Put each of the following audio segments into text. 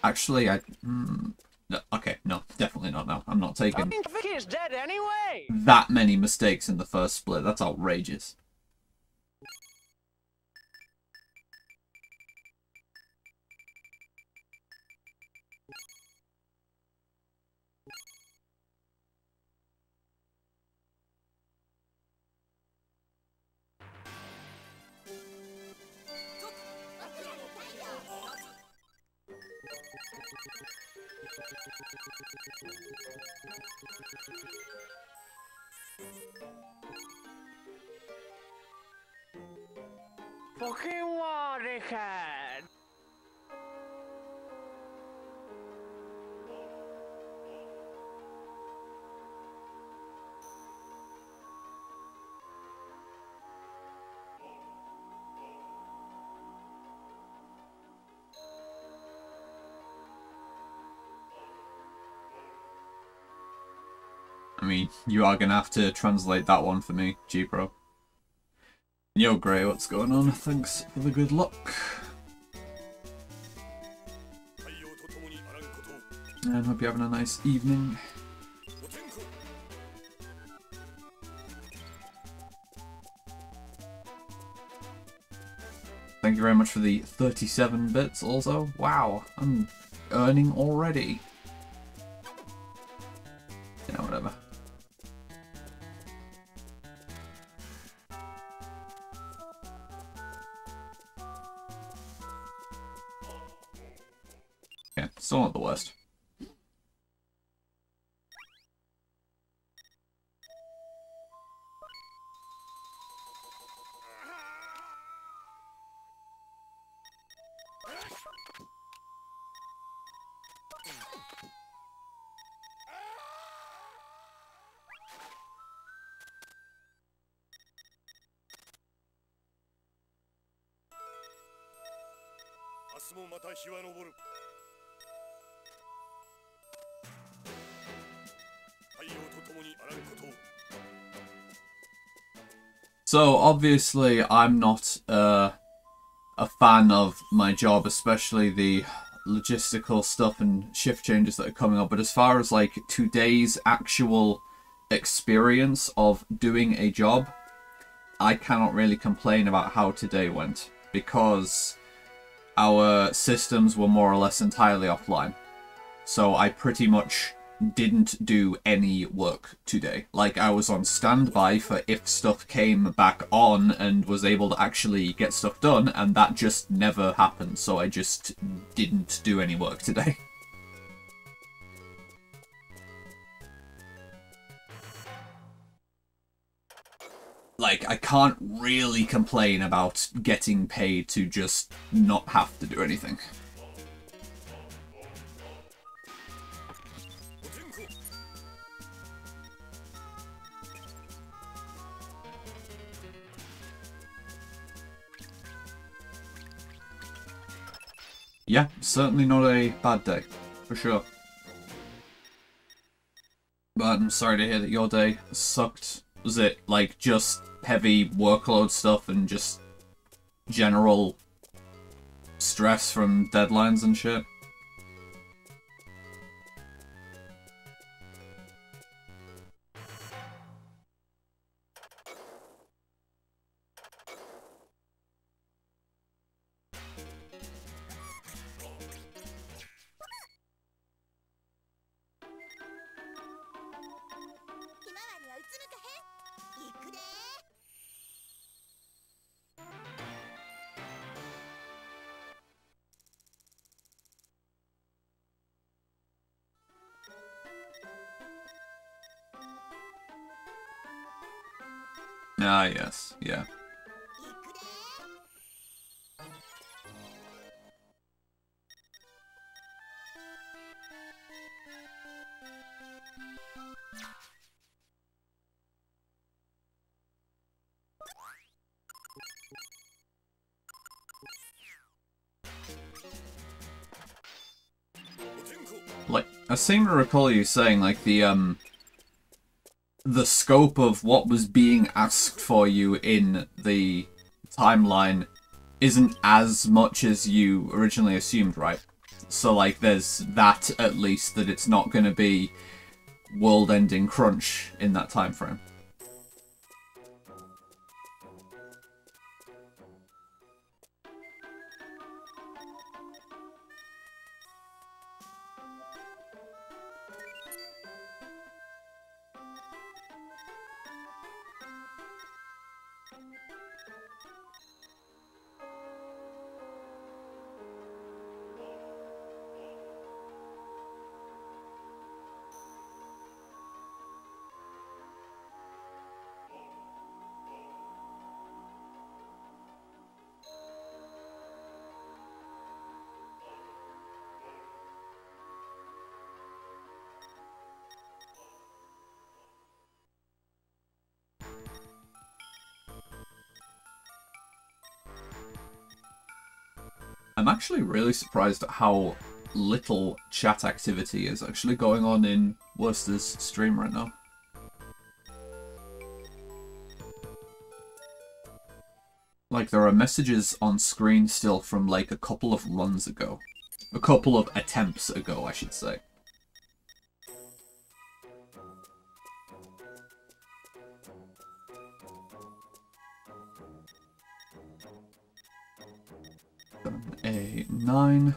Actually, no, okay, no, definitely not now. I'm not taking Vicky's dead anyway. that many mistakes in the first split. That's outrageous. Fucking waterhead. I mean, you are gonna have to translate that one for me, G-Pro. Yo, Grey, what's going on? Thanks for the good luck. And hope you're having a nice evening. Thank you very much for the 37 bits also. Wow, I'm earning already. Yeah, whatever. Yeah, still not the worst. So obviously I'm not a fan of my job, especially the logistical stuff and shift changes that are coming up, but as far as like today's actual experience of doing a job, I cannot really complain about how today went, because our systems were more or less entirely offline. So I pretty much didn't do any work today. Like, I was on standby for if stuff came back on and was able to actually get stuff done, and that just never happened, so I just didn't do any work today. Like, I can't really complain about getting paid to just not have to do anything. Yeah, certainly not a bad day, for sure. But I'm sorry to hear that your day sucked. Was it, like, just heavy workload stuff and just general stress from deadlines and shit? Ah, yes, yeah. Like, I seem to recall you saying, like, the scope of what was being asked for you in the timeline isn't as much as you originally assumed, right? So, like, there's that, at least, that it's not going to be world-ending crunch in that time frame. I'm actually really surprised at how little chat activity is actually going on in Worcester's stream right now. Like, there are messages on screen still from, like, a couple of runs ago. A couple of attempts ago, I should say. A 9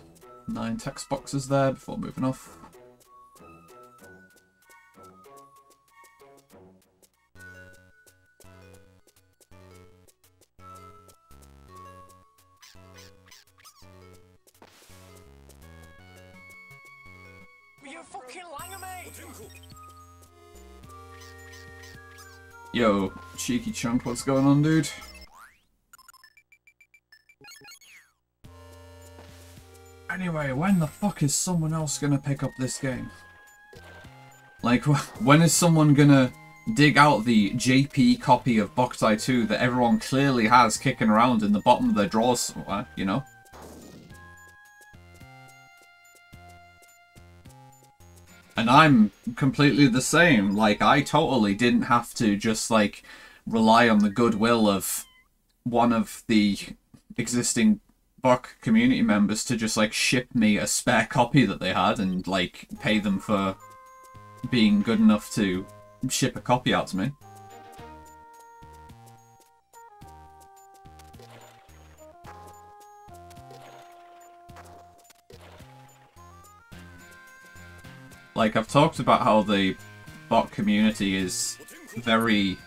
text boxes there before moving off. You fucking lying, mate! Yo, cheeky chunk, what's going on, dude? Anyway, when the fuck is someone else gonna pick up this game? Like, when is someone gonna dig out the JP copy of Boktai 2 that everyone clearly has kicking around in the bottom of their drawers somewhere, you know? And I'm completely the same. Like, I totally didn't have to just, like, rely on the goodwill of one of the existing Bok community members to just, like, ship me a spare copy that they had and, like, pay them for being good enough to ship a copy out to me. Like, I've talked about how the Bok community is very,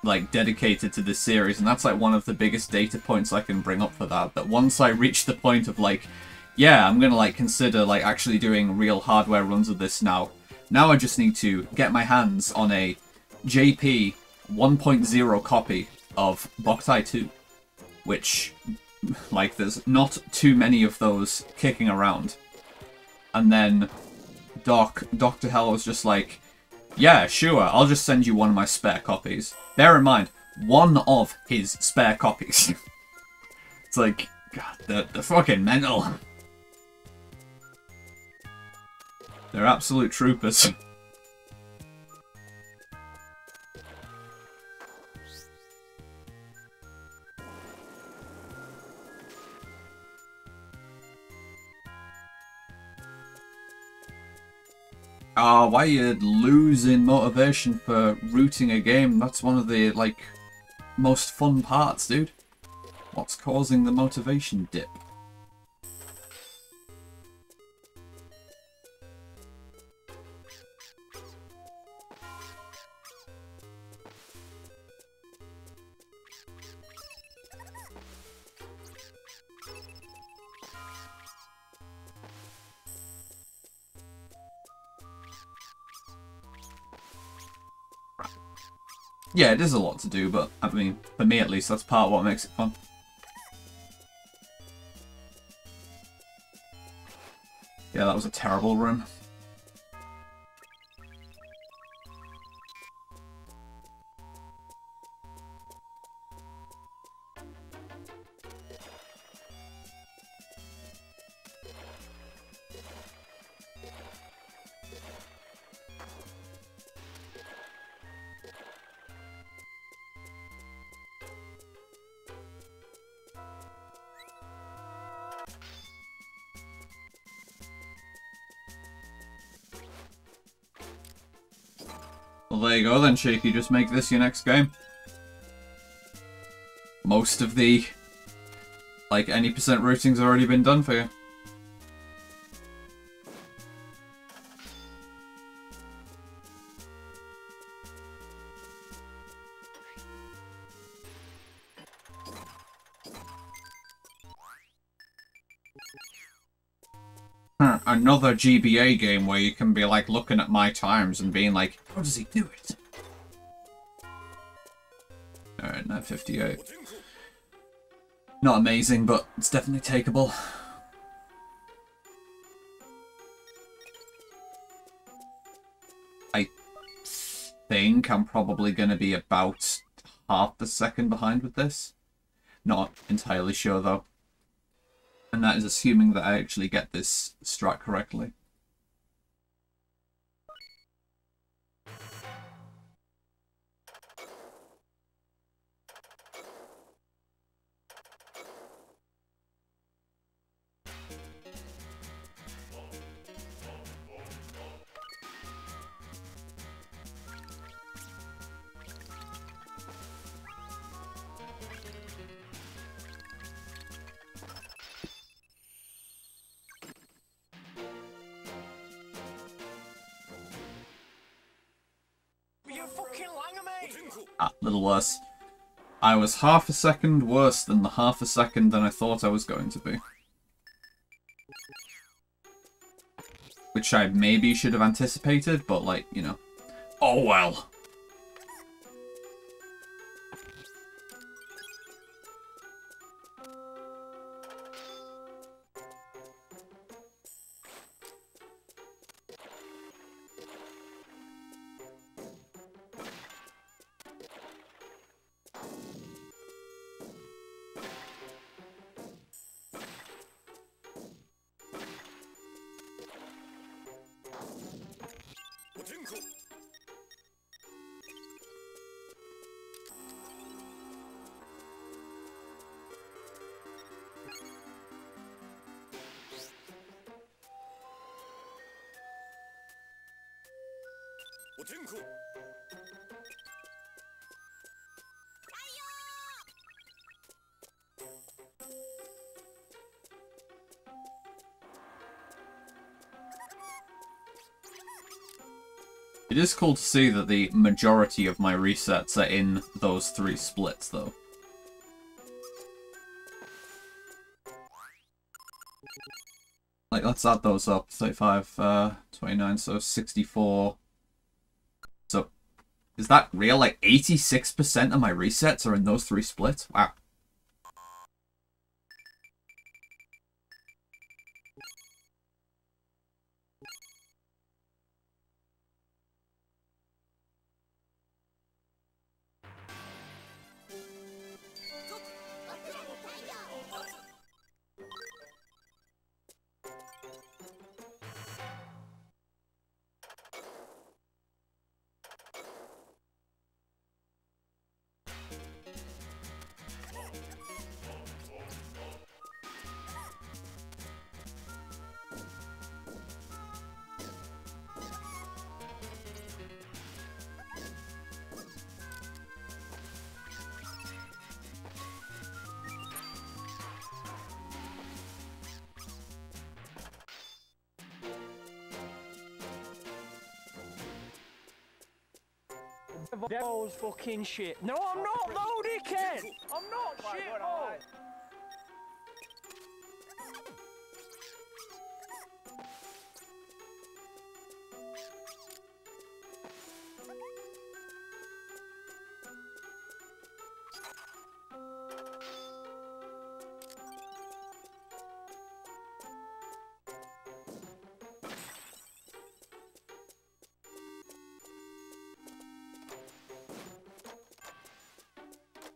like, dedicated to this series, and that's, like, one of the biggest data points I can bring up for that. That once I reach the point of, like, yeah, I'm gonna, like, consider, like, actually doing real hardware runs of this now. Now I just need to get my hands on a JP 1.0 copy of Boktai 2, which, like, there's not too many of those kicking around. And then Dr. Hell was just like, yeah, sure, I'll just send you one of my spare copies. Bear in mind, one of his spare copies. It's like, God, they're fucking mental. They're absolute troopers. Why are you losing motivation for rooting a game? That's one of the, like, most fun parts, dude. What's causing the motivation dip? Yeah, it is a lot to do, but, I mean, for me at least, that's part of what makes it fun. Yeah, that was a terrible room. Well, there you go then, Cheeky. Just make this your next game. Most of the, like, any percent routing's already been done for you. Another GBA game where you can be, like, looking at my times and being like, how does he do it? Alright, 9:58. Not amazing, but it's definitely takeable. I think I'm probably going to be about half a second behind with this. Not entirely sure, though. And that is assuming that I actually get this strat correctly. You fucking langer me! Ah, little worse. I was half a second worse than the half a second than I thought I was going to be. Which I maybe should have anticipated, but like, you know. Oh well. It is cool to see that the majority of my resets are in those 3 splits, though. Like, let's add those up. 35, 29, so 64. So, is that real? Like, 86% of my resets are in those 3 splits? Wow. Devil's fucking shit. No, I'm not, though, dickhead! I'm not shit, right.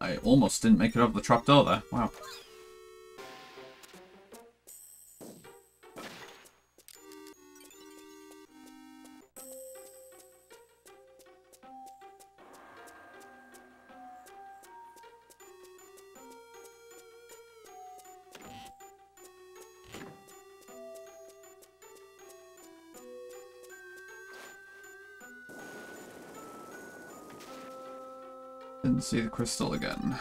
I almost didn't make it over the trapdoor there. Wow. Didn't see the crystal again.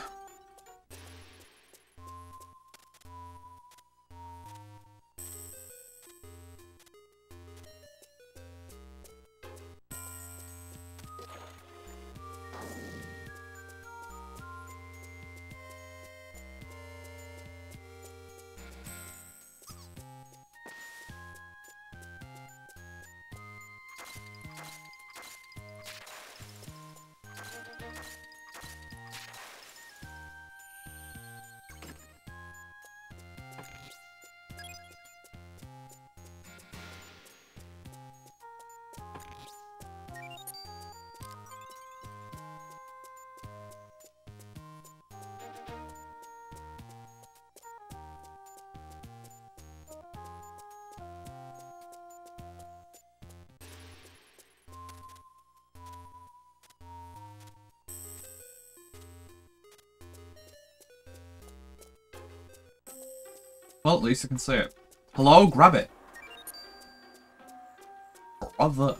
Well, at least I can see it. Hello, grab it. Brother.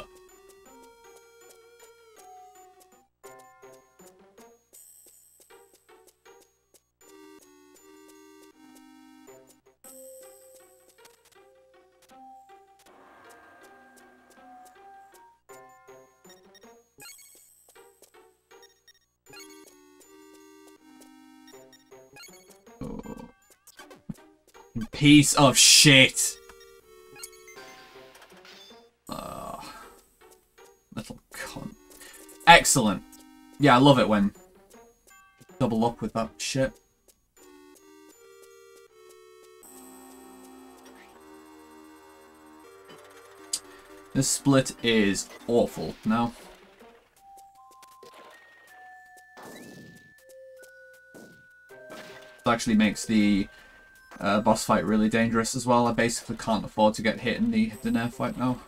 Piece of shit. Little cunt. Excellent. Yeah, I love it when double up with that shit. This split is awful now. It actually makes the boss fight really dangerous as well. I basically can't afford to get hit in the Daenerys fight now.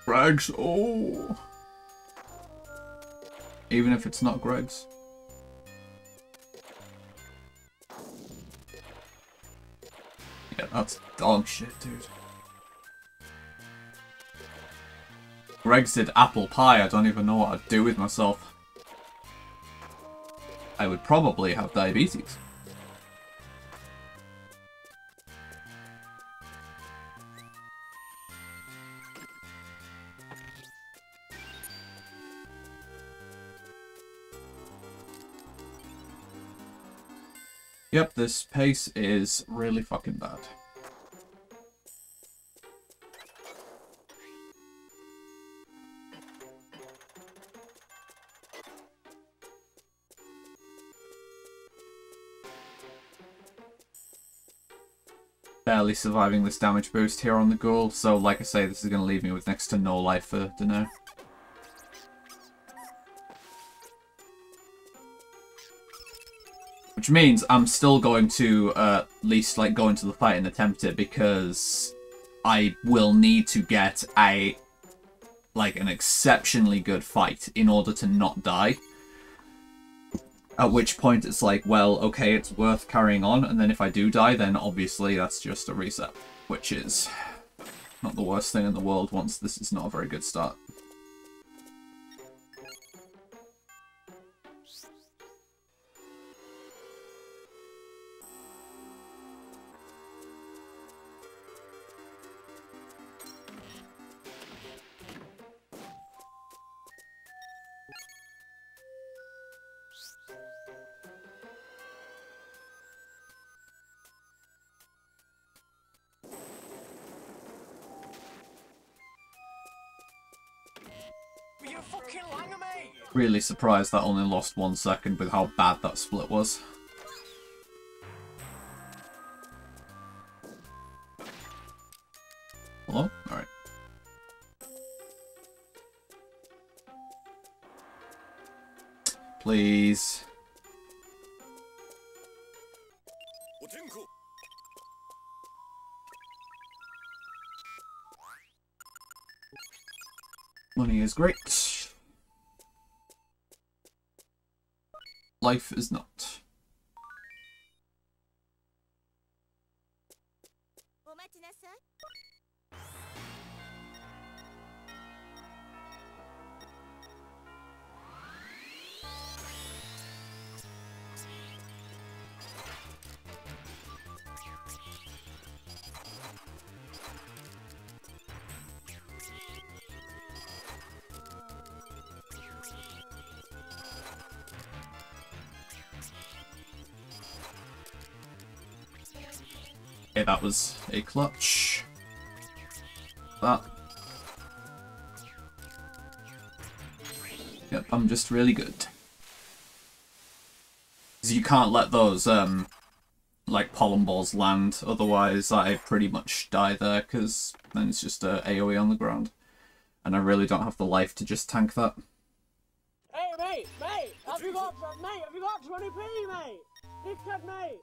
Greg's, oh. Even if it's not Greg's. Yeah, that's dog shit, dude. Greg's did apple pie. I don't even know what I'd do with myself. I would probably have diabetes. Yep, this pace is really fucking bad. Barely surviving this damage boost here on the ghoul, so like I say, this is going to leave me with next to no life for Daenerys. Which means I'm still going to at least like go into the fight and attempt it, because I will need to get an exceptionally good fight in order to not die. At which point it's like, well, okay, it's worth carrying on, and then if I do die, then obviously that's just a reset, which is not the worst thing in the world once this is not a very good start. Really surprised that only lost 1 second with how bad that split was. Hello? Alright. please. Money is great. Life is not. Okay, that was a clutch. That. Yep, I'm just really good. Because you can't let those, like, pollen balls land, otherwise I pretty much die there, because then it's just a AoE on the ground. And I really don't have the life to just tank that. Hey, mate! Have you got 20p, mate? Dickhead, mate!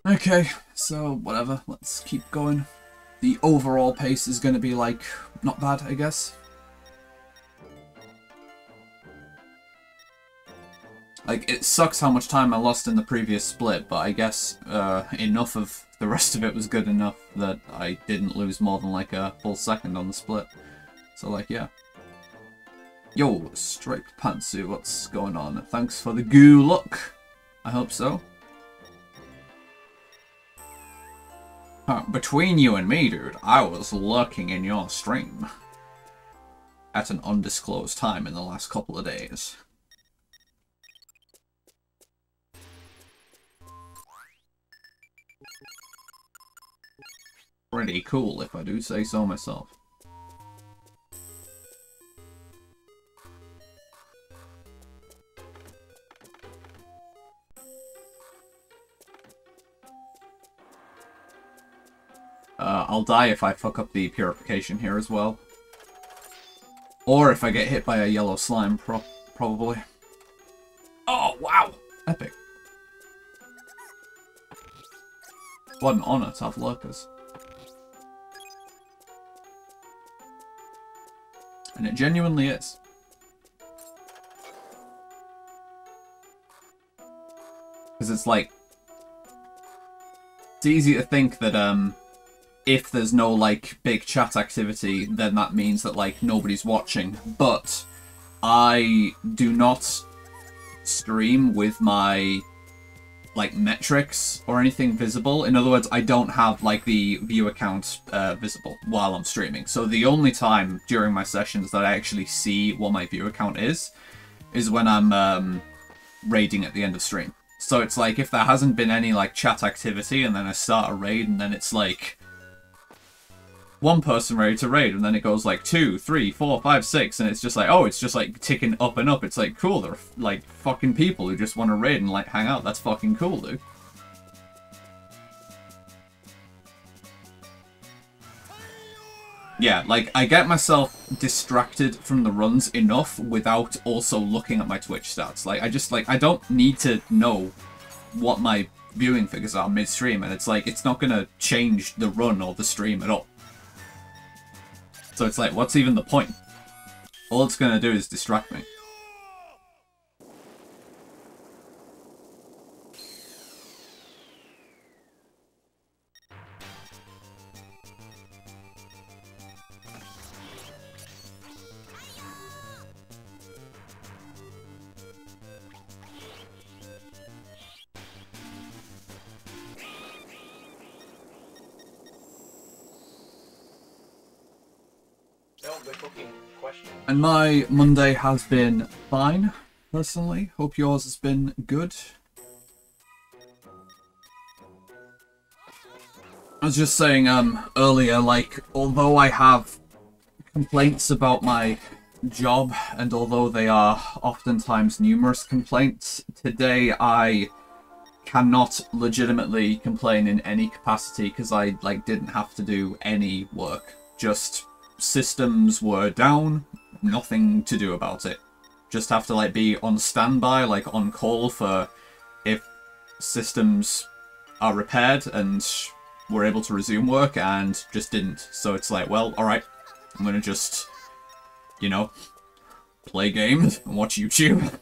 Okay, so whatever, let's keep going. The overall pace is going to be, like, not bad, I guess. Like, it sucks how much time I lost in the previous split, but I guess enough of the rest of it was good enough that I didn't lose more than, like, a full second on the split. So, like, yeah. Yo, striped pantsuit, what's going on? Thanks for the goo look. I hope so. Between you and me, dude, I was lurking in your stream at an undisclosed time in the last couple of days. Pretty cool, if I do say so myself. I'll die if I fuck up the purification here as well. Or if I get hit by a yellow slime, probably. Oh, wow! Epic. What an honor to have lurkers. And it genuinely is. Because it's like... It's easy to think that, if there's no, like, big chat activity, then that means that, like, nobody's watching. But I do not stream with my, like, metrics or anything visible. In other words, I don't have, like, the view account visible while I'm streaming. So the only time during my sessions that I actually see what my view account is when I'm raiding at the end of stream. So it's like, if there hasn't been any, like, chat activity, and then I start a raid, and then it's like... one person ready to raid, and then it goes like 2, 3, 4, 5, 6, and it's just like, oh, it's just like ticking up and up. It's like, cool, there are like fucking people who just want to raid and like hang out. That's fucking cool, dude. Yeah, like, I get myself distracted from the runs enough without also looking at my Twitch stats. Like, I don't need to know what my viewing figures are mid-stream, and it's like, it's not gonna change the run or the stream at all. So it's like, what's even the point? All it's gonna do is distract me. And my Monday has been fine, personally. Hope yours has been good. I was just saying earlier, like, although I have complaints about my job, and although they are oftentimes numerous complaints, today I cannot legitimately complain in any capacity because I, like, didn't have to do any work. Just systems were down, nothing to do about it. Just have to, like, be on standby, like, on call for if systems are repaired and we're able to resume work, and just didn't. So it's like, well, alright, I'm gonna just, you know, play games and watch YouTube.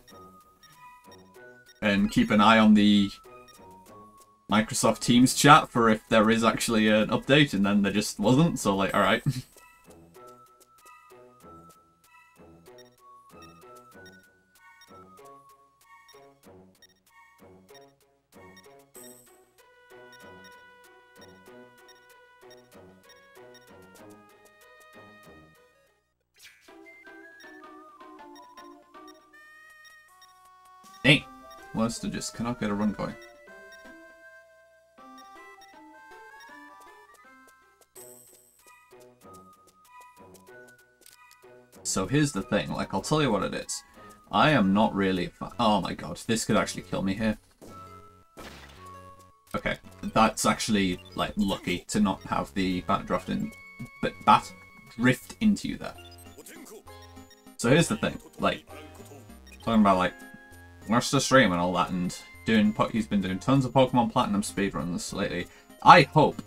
And keep an eye on the Microsoft Teams chat for if there is actually an update, and then there just wasn't, so like, alright. Dang. Was to just cannot get a run going. So here's the thing, like, I'll tell you what it is. I am not really a fan. Oh my god, this could actually kill me here. Okay, that's actually, like, lucky to not have the bat drift into you there. So here's the thing, like, talking about, like, watch the stream and all that, and he's been doing tons of Pokemon Platinum speedruns lately. I hope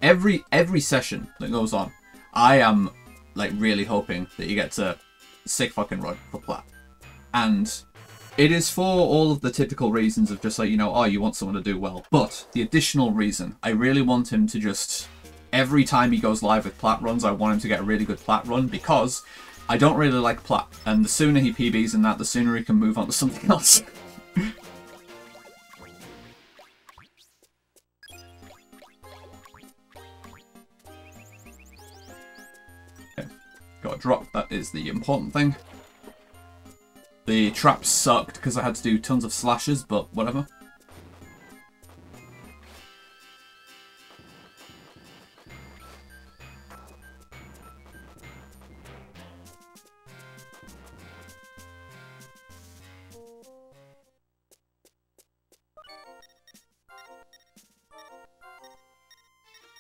every session that goes on, I am, like, really hoping that he gets a sick fucking run for Plat. And it is for all of the typical reasons of just like, you know, oh, you want someone to do well. But the additional reason, I really want him to just, every time he goes live with Plat runs, I want him to get a really good Plat run, because I don't really like Plat. And the sooner he PBs in that, the sooner he can move on to something else. Got a drop, that is the important thing. The trap sucked because I had to do tons of slashes, but whatever.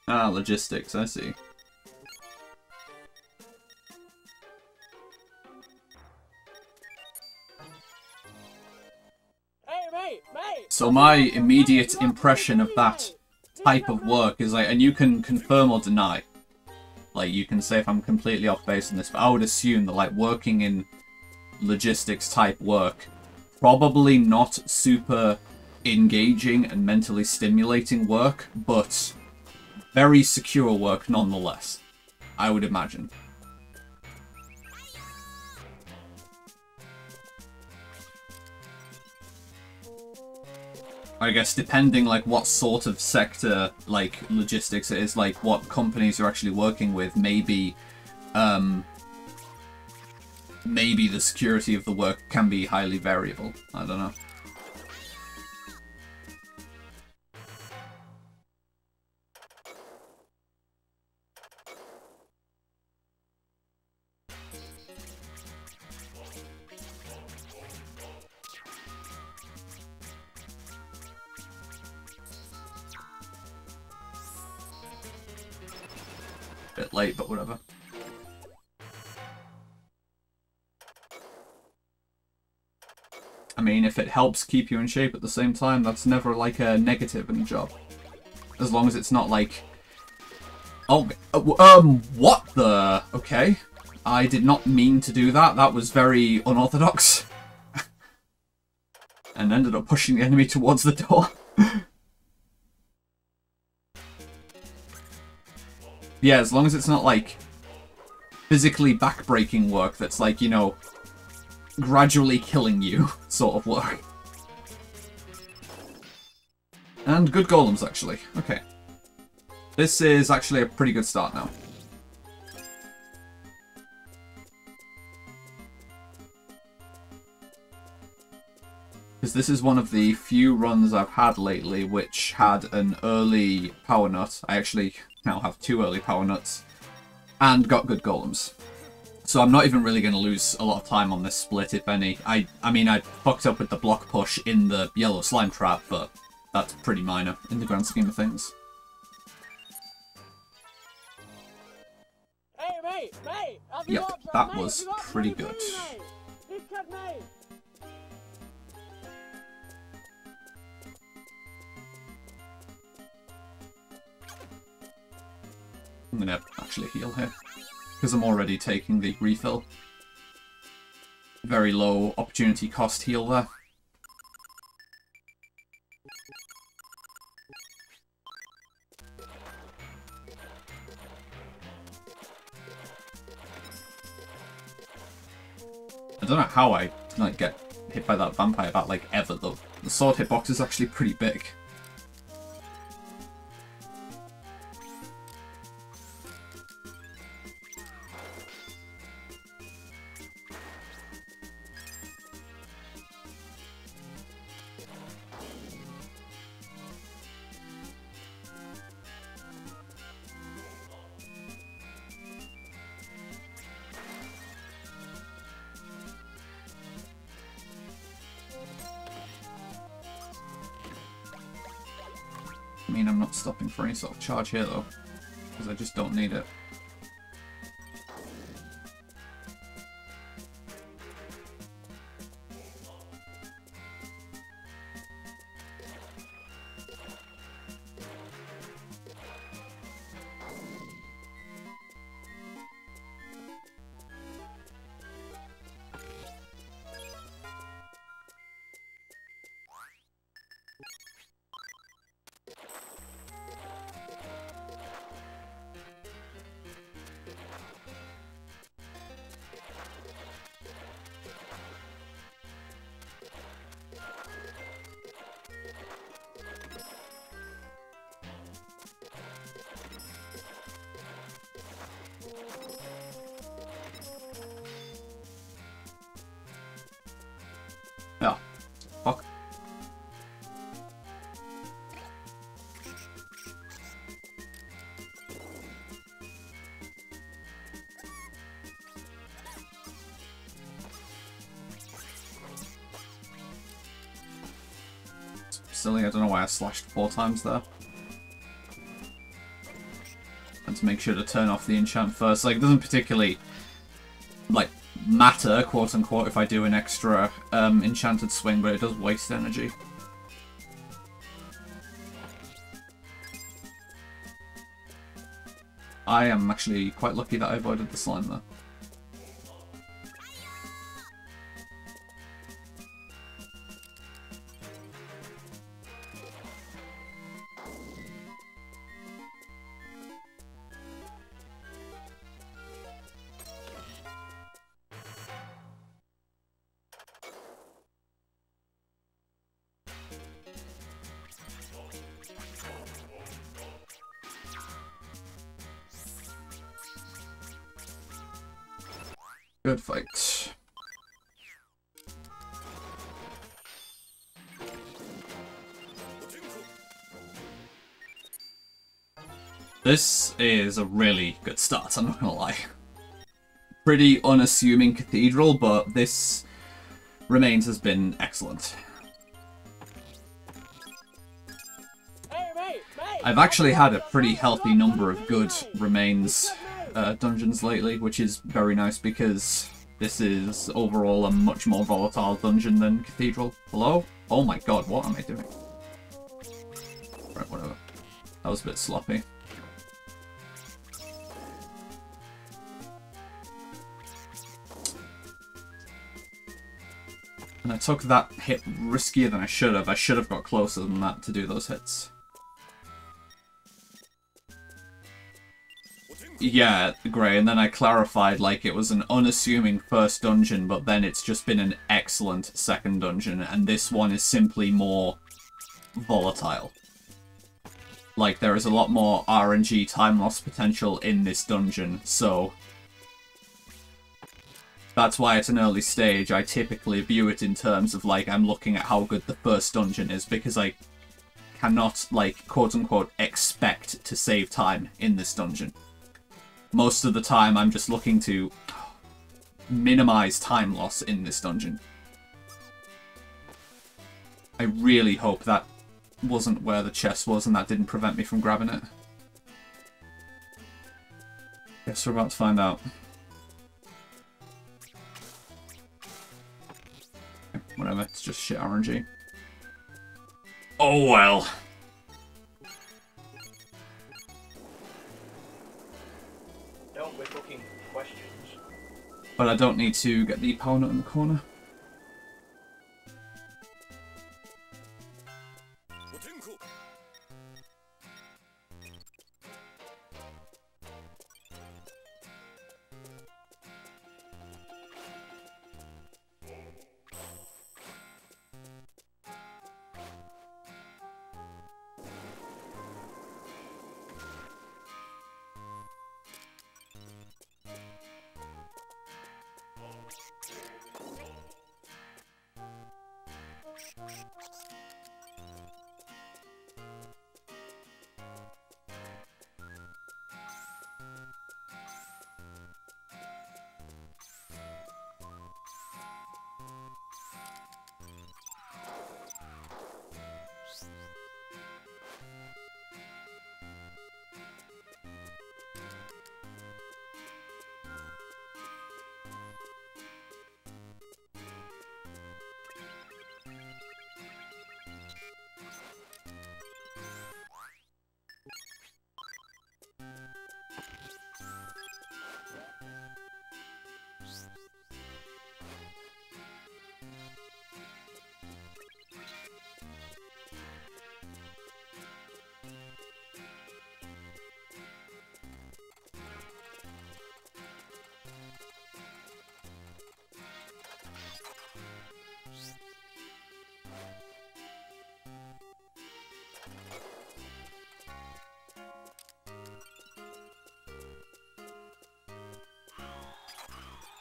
Ah, logistics, I see. So my immediate impression of that type of work is like, and you can confirm or deny, like you can say if I'm completely off base on this, but I would assume that like working in logistics type work, probably not super engaging and mentally stimulating work, but very secure work nonetheless, I would imagine. I guess depending like what sort of sector like logistics it is, like what companies you're actually working with, maybe maybe the security of the work can be highly variable. I don't know. Bit late, but whatever. I mean, if it helps keep you in shape at the same time, that's never like a negative in a job. As long as it's not like, oh, what the? Okay, I did not mean to do that. That was very unorthodox. And ended up pushing the enemy towards the door. Yeah, as long as it's not, like, physically backbreaking work that's, like, you know, gradually killing you sort of work. And good golems, actually. Okay. This is actually a pretty good start now. Because this is one of the few runs I've had lately which had an early power nut. I actually now have 2 early power nuts, and got good golems. So I'm not even really going to lose a lot of time on this split, if any. I mean, I fucked up with the block push in the yellow slime trap, but that's pretty minor in the grand scheme of things. Hey, mate, have you Yep. got That was pretty good. I'm gonna actually heal here, because I'm already taking the refill. Very low opportunity cost heal there. I don't know how I like get hit by that vampire bat like ever though. The sword hitbox is actually pretty big. I mean, I'm not stopping for any sort of charge here though, because I just don't need it. Yeah. Fuck. It's silly, I don't know why I slashed 4 times there. And to make sure to turn off the enchant first. Like, it doesn't particularly, like, matter, quote unquote, if I do an extra enchanted swing, but it does waste energy. I am actually quite lucky that I avoided the slime there. Good fight. This is a really good start, I'm not gonna lie. Pretty unassuming cathedral, but this remains has been excellent. I've actually had a pretty healthy number of good remains dungeons lately, which is very nice because this is overall a much more volatile dungeon than Cathedral. Hello? Oh my god, what am I doing? Right, whatever. That was a bit sloppy. And I took that hit riskier than I should have. I should have got closer than that to do those hits. Yeah, Grey, and then I clarified like it was an unassuming first dungeon, but then it's just been an excellent second dungeon, and this one is simply more volatile. Like, there is a lot more RNG time loss potential in this dungeon, so that's why at an early stage I typically view it in terms of, like, I'm looking at how good the first dungeon is, because I cannot, like, quote-unquote, expect to save time in this dungeon. Most of the time, I'm just looking to minimize time loss in this dungeon. I really hope that wasn't where the chest was and that didn't prevent me from grabbing it. Guess we're about to find out. It's just shit RNG. Oh well. Don't be fucking questions. But I don't need to get the power nut in the corner.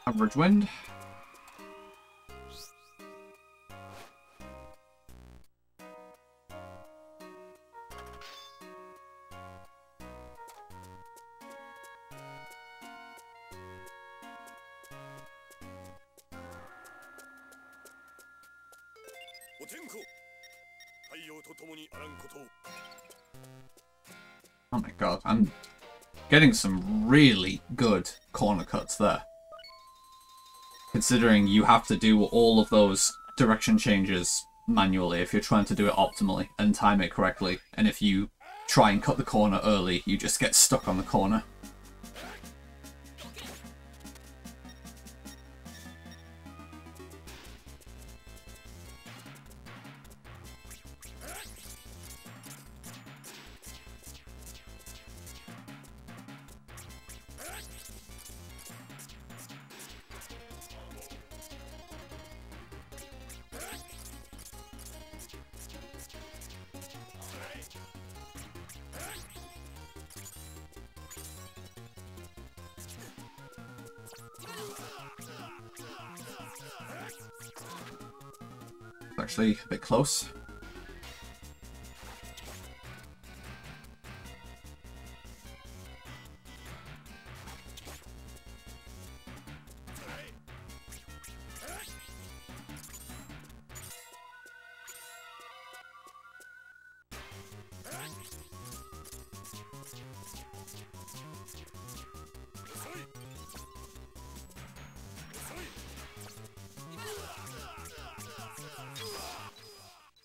Average wind. Oh my god, I'm getting some really good corner cuts there. Considering you have to do all of those direction changes manually if you're trying to do it optimally and time it correctly. And if you try and cut the corner early, you just get stuck on the corner. Actually, a bit close.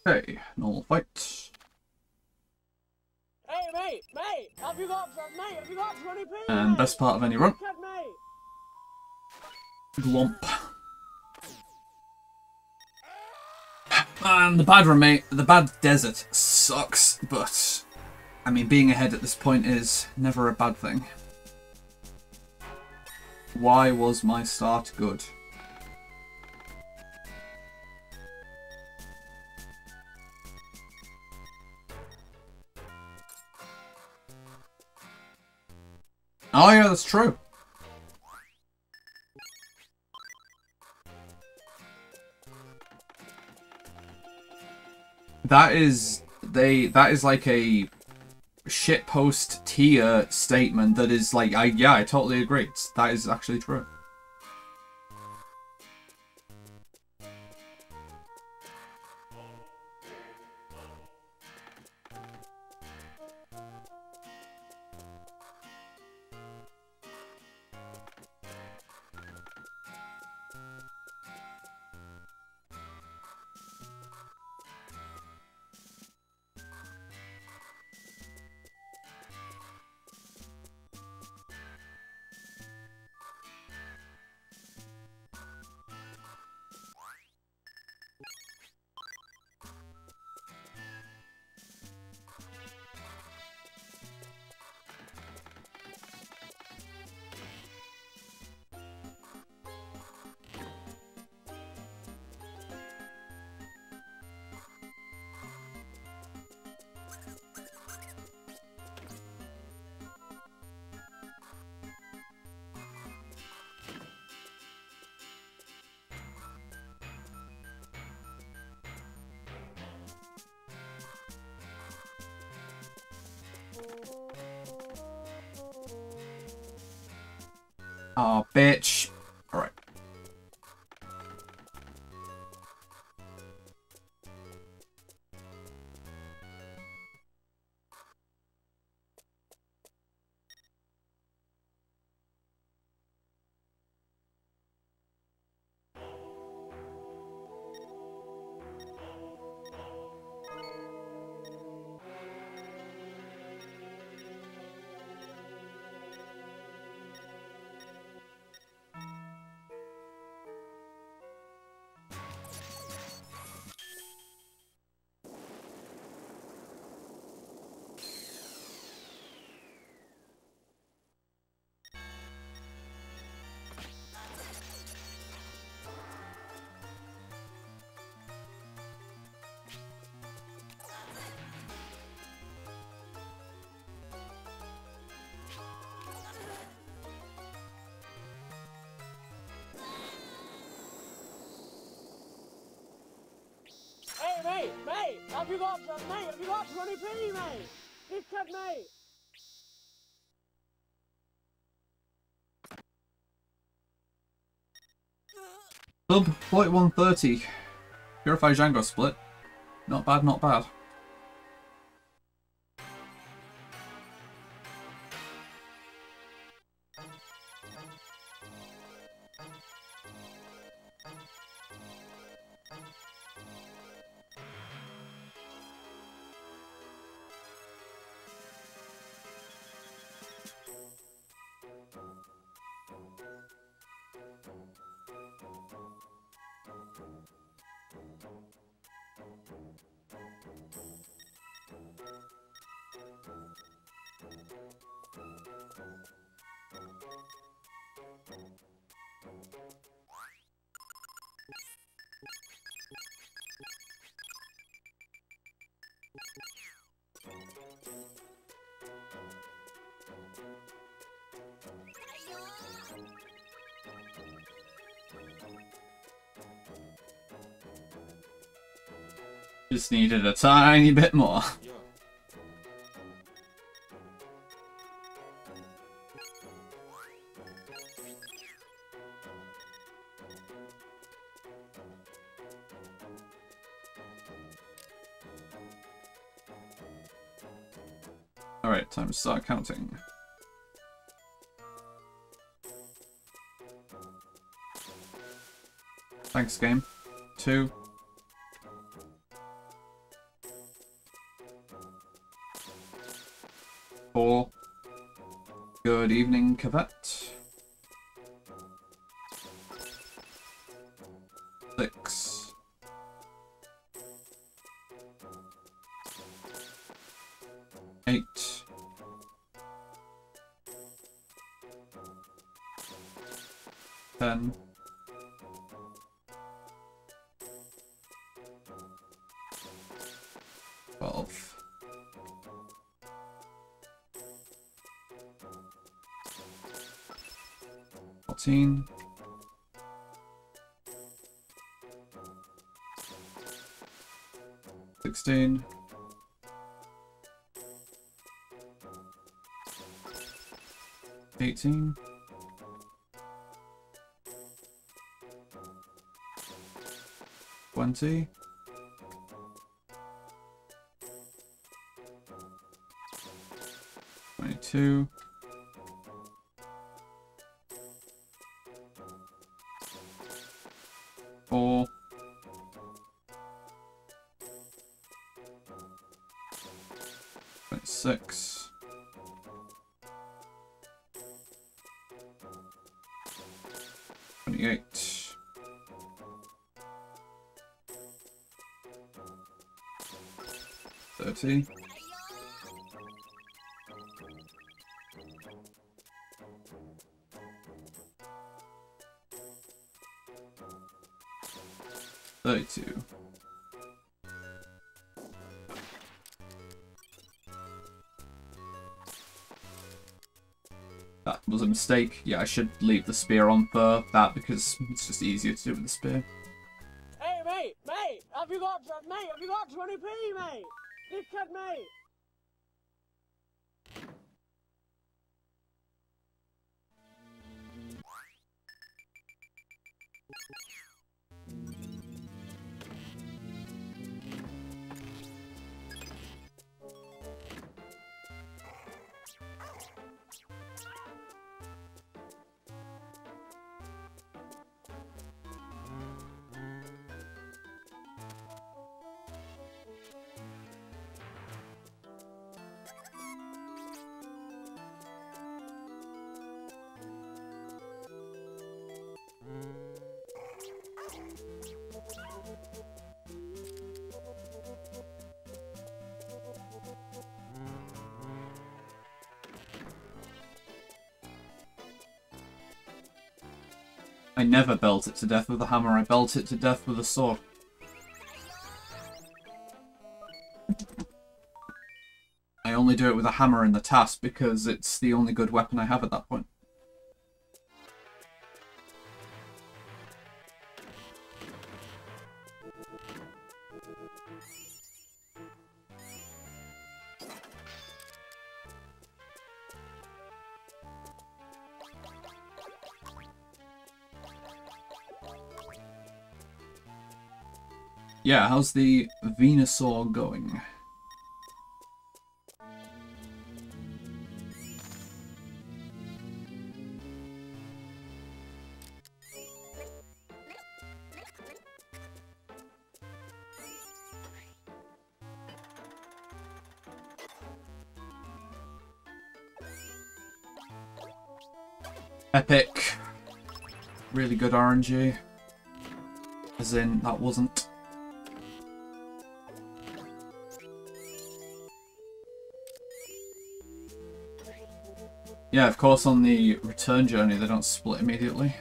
Okay, normal fight. Hey, mate, have you got 20p? And mate? best part of any run. Look at me. Glomp. And the bad run, mate, the bad desert sucks, but I mean, being ahead at this point is never a bad thing. Why was my start good? Oh yeah, that's true. That is like a shitpost tier statement that is like I totally agree. That is actually true. Oh, bitch. Alright. Hey, mate, have you got 20p, mate? This kid, mate. Sub 4130. Purify Django split. Not bad, not bad. Just needed a tiny bit more. Alright, time to start counting. Thanks, game. 2. 4. Good evening, Cavett. 6. 8. 10. 12. 14. 16. 18. 20. 22. 4. 26. 28. 30. 32. That was a mistake. Yeah, I should leave the spear on for that because it's just easier to do with the spear. Hey, mate, have you got 20p, mate? This kid, mate. I never belt it to death with a hammer, I belt it to death with a sword. I only do it with a hammer in the task because it's the only good weapon I have at that point. Yeah, how's the Venusaur going? Epic. Really good RNG. As in, that wasn't. Yeah, of course on the return journey they don't split immediately.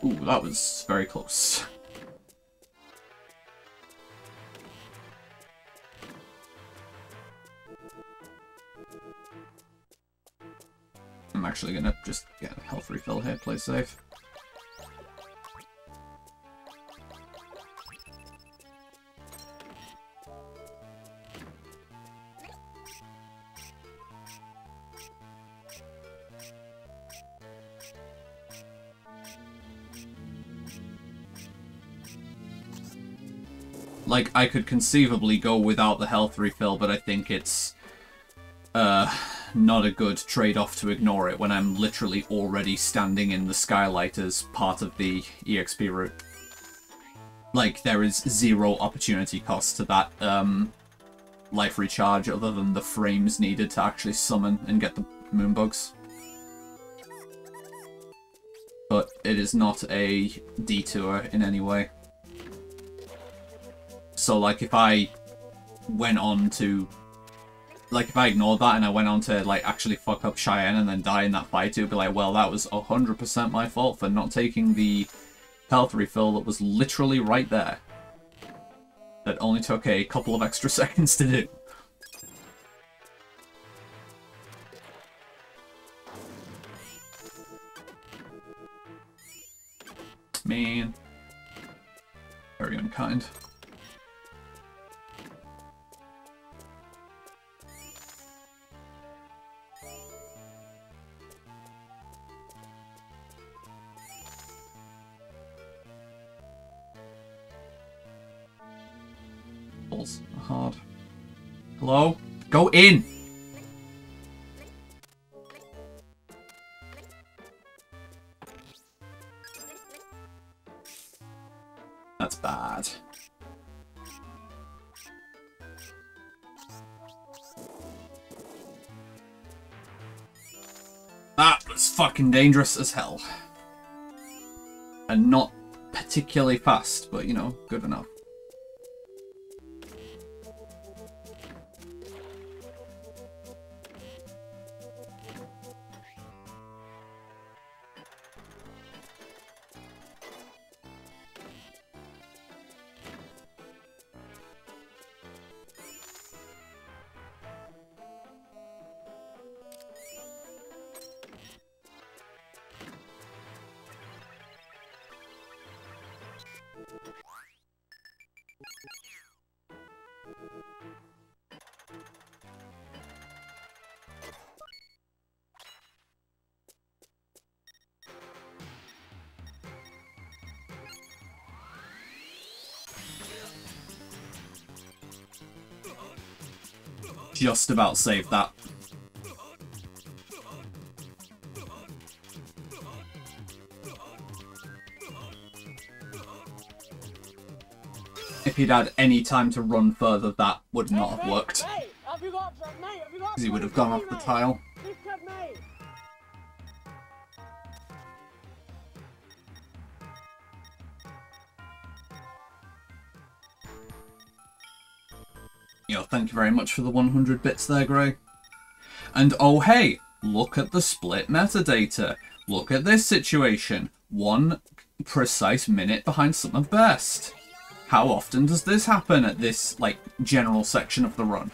Ooh, that was very close. I'm actually gonna just get a health refill here, play safe. Like, I could conceivably go without the health refill, but I think it's not a good trade-off to ignore it when I'm literally already standing in the skylight as part of the EXP route. Like, there is zero opportunity cost to that life recharge other than the frames needed to actually summon and get the moonbugs. But it is not a detour in any way. So, like, if I went on to... Like, if I ignored that and I went on to, like, actually fuck up Cheyenne and then die in that fight, it would be like, well, that was 100% my fault for not taking the health refill that was literally right there. That only took a couple of extra seconds to do. Man. Very unkind. Balls are hard. Hello? Go in! That's bad. That was fucking dangerous as hell. And not particularly fast, but, you know, good enough. just about saved that. If he'd had any time to run further, that would not have worked. Because he would have gone off the tile. Yo, thank you very much for the 100 bits there, Gray. And oh hey, look at the split metadata. Look at this situation. 1 precise minute behind some of best. How often does this happen at this, like, general section of the run?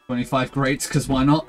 $25 greats, because why not?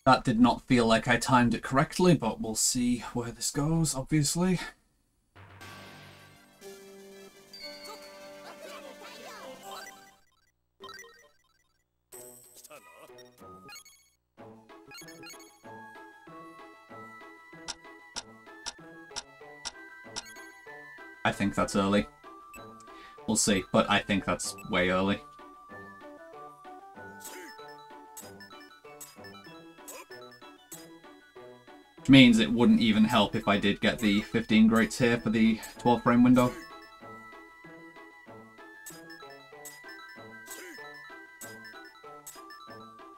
That did not feel like I timed it correctly, but we'll see where this goes, obviously. I think that's early. We'll see, but I think that's way early. Which means it wouldn't even help if I did get the 15 greats here for the 12 frame window.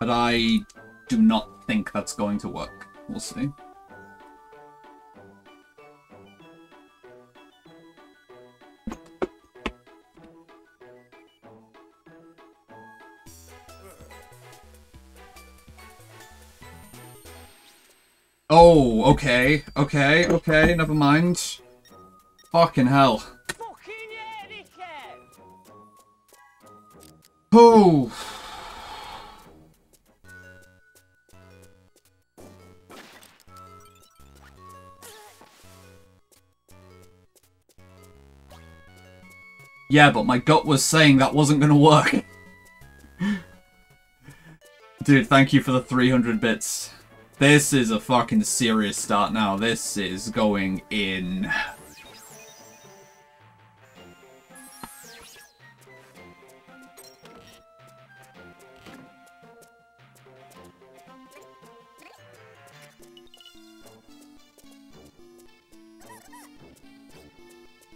But I do not think that's going to work. We'll see. Oh, okay, never mind. Fucking hell. Fucking yeah, dickhead! Oh. Yeah, but my gut was saying that wasn't gonna work. Dude, thank you for the 300 bits. This is a fucking serious start now. This is going in.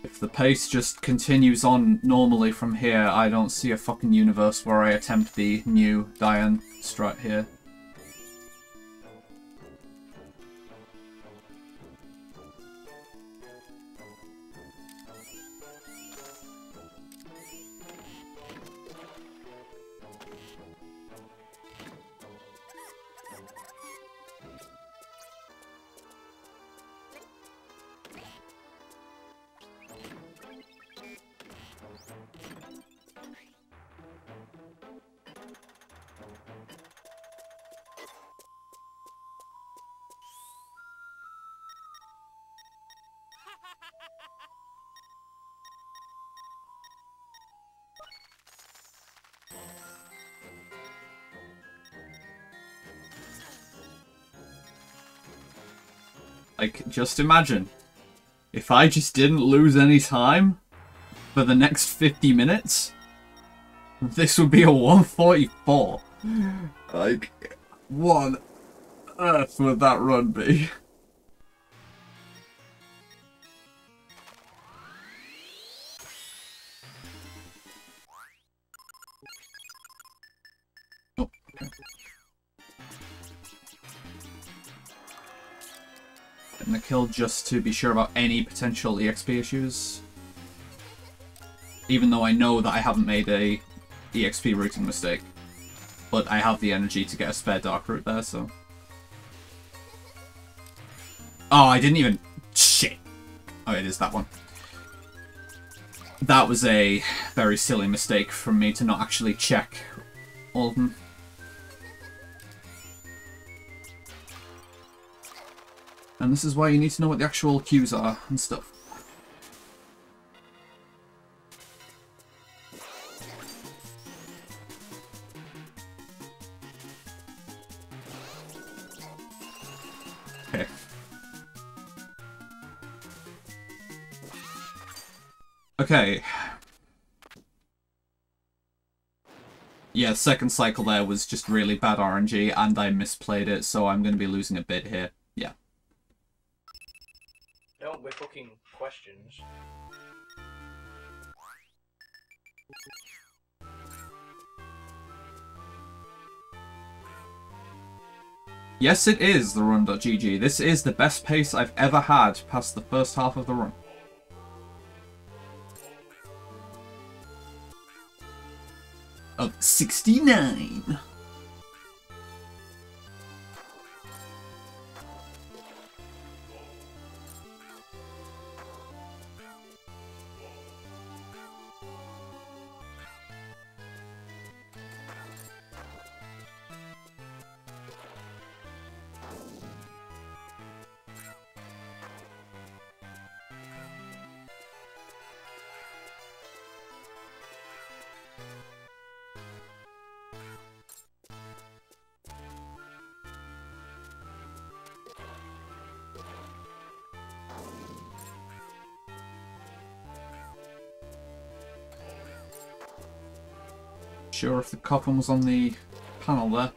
If the pace just continues on normally from here, I don't see a fucking universe where I attempt the new Diane strut here. Like, just imagine. If I just didn't lose any time for the next 50 minutes, this would be a 144. Like, what on earth would that run be? Oh, okay. Getting a kill just to be sure about any potential EXP issues. Even though I know that I haven't made a EXP routing mistake. But I have the energy to get a spare dark route there, so... Oh, I didn't even... Shit. Oh, it is that one. That was a very silly mistake from me to not actually check all of them. And this is why you need to know what the actual cues are and stuff. Okay. Okay. Yeah, the second cycle there was just really bad RNG, and I misplayed it, so I'm going to be losing a bit here. Yeah. Don't be fucking questions. Yes, it is the run.gg. This is the best pace I've ever had past the first half of the run. Of 69. Sure if the coffin was on the panel there.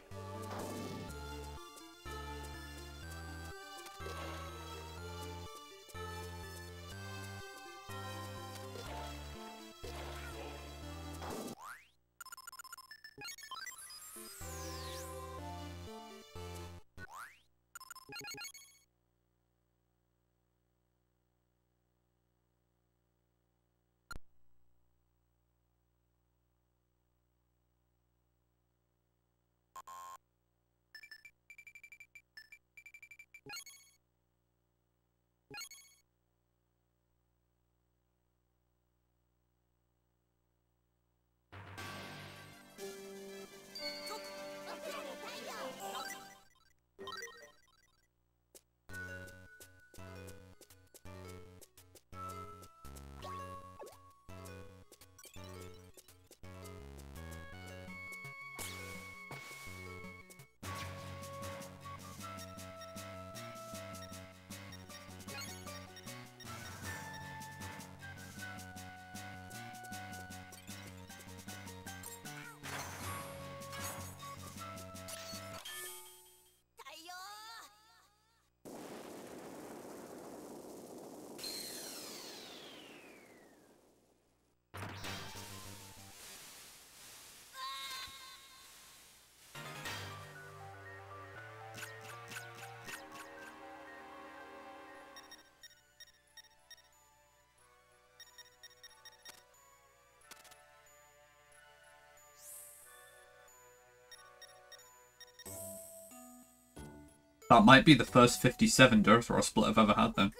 That might be the first 57 Durthor split I've ever had then.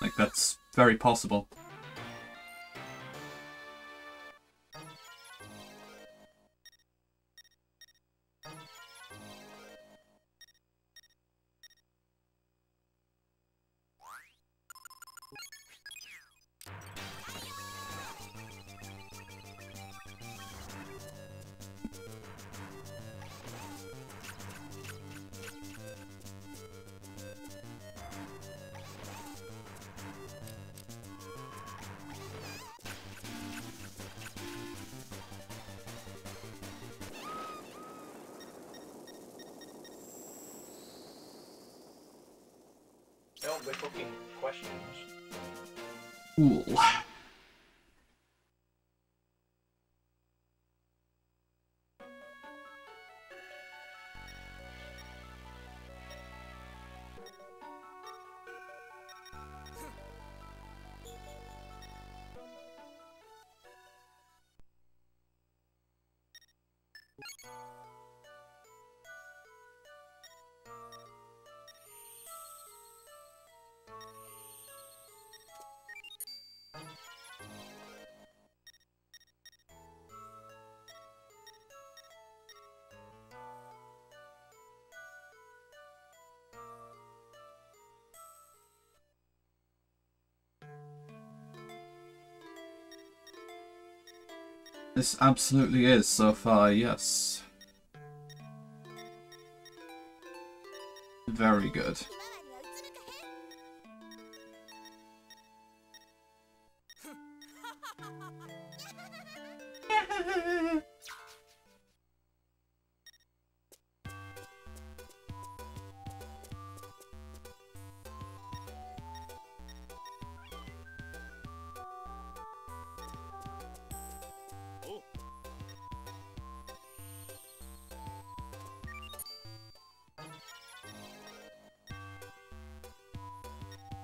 Like, that's very possible. We're fucking questions. Cool. This absolutely is so far, yes. Very good.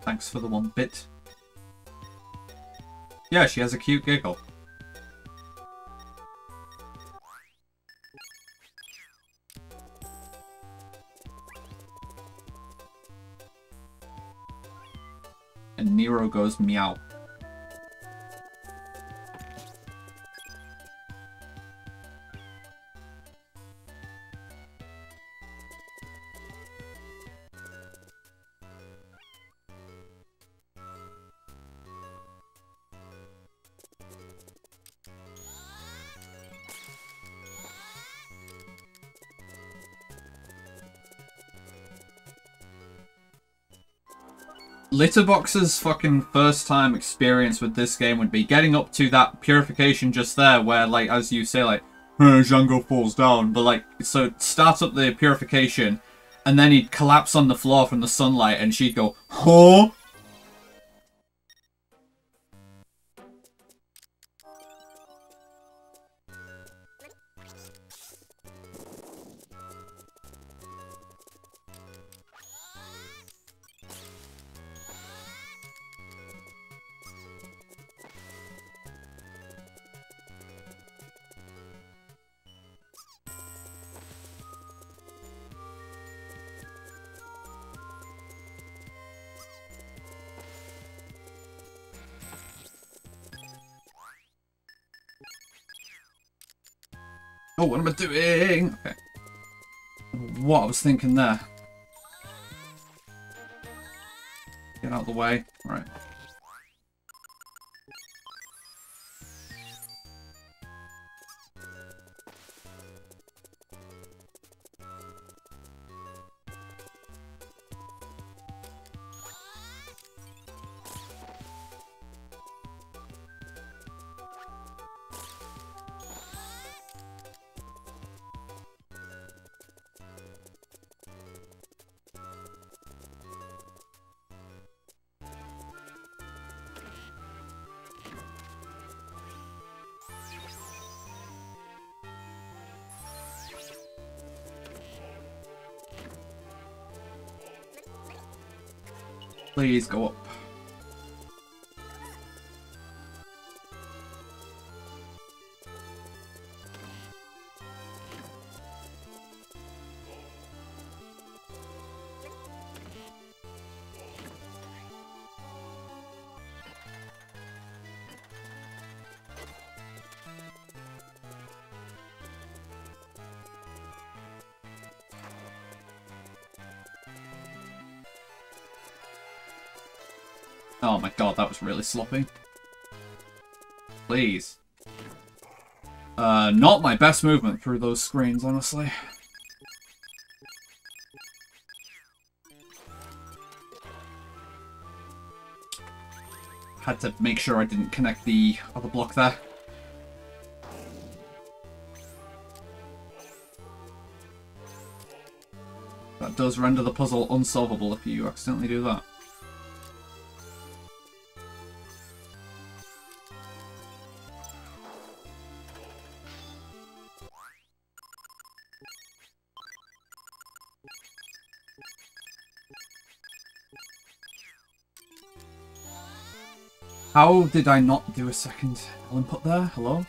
Thanks for the 1 bit. Yeah, she has a cute giggle. And Nero goes meow. Litterbox's fucking first time experience with this game would be getting up to that purification just there where, like, as you say, like, Django falls down, but, like, so it starts up the purification and then he'd collapse on the floor from the sunlight and she'd go, huh? Oh, what am I doing? Okay. What I was thinking there. Get out of the way. Right. Please go up. Oh my god, that was really sloppy. Please. Not my best movement through those screens, honestly. Had to make sure I didn't connect the other block there. That does render the puzzle unsolvable if you accidentally do that. How did I not do a second input there? Hello?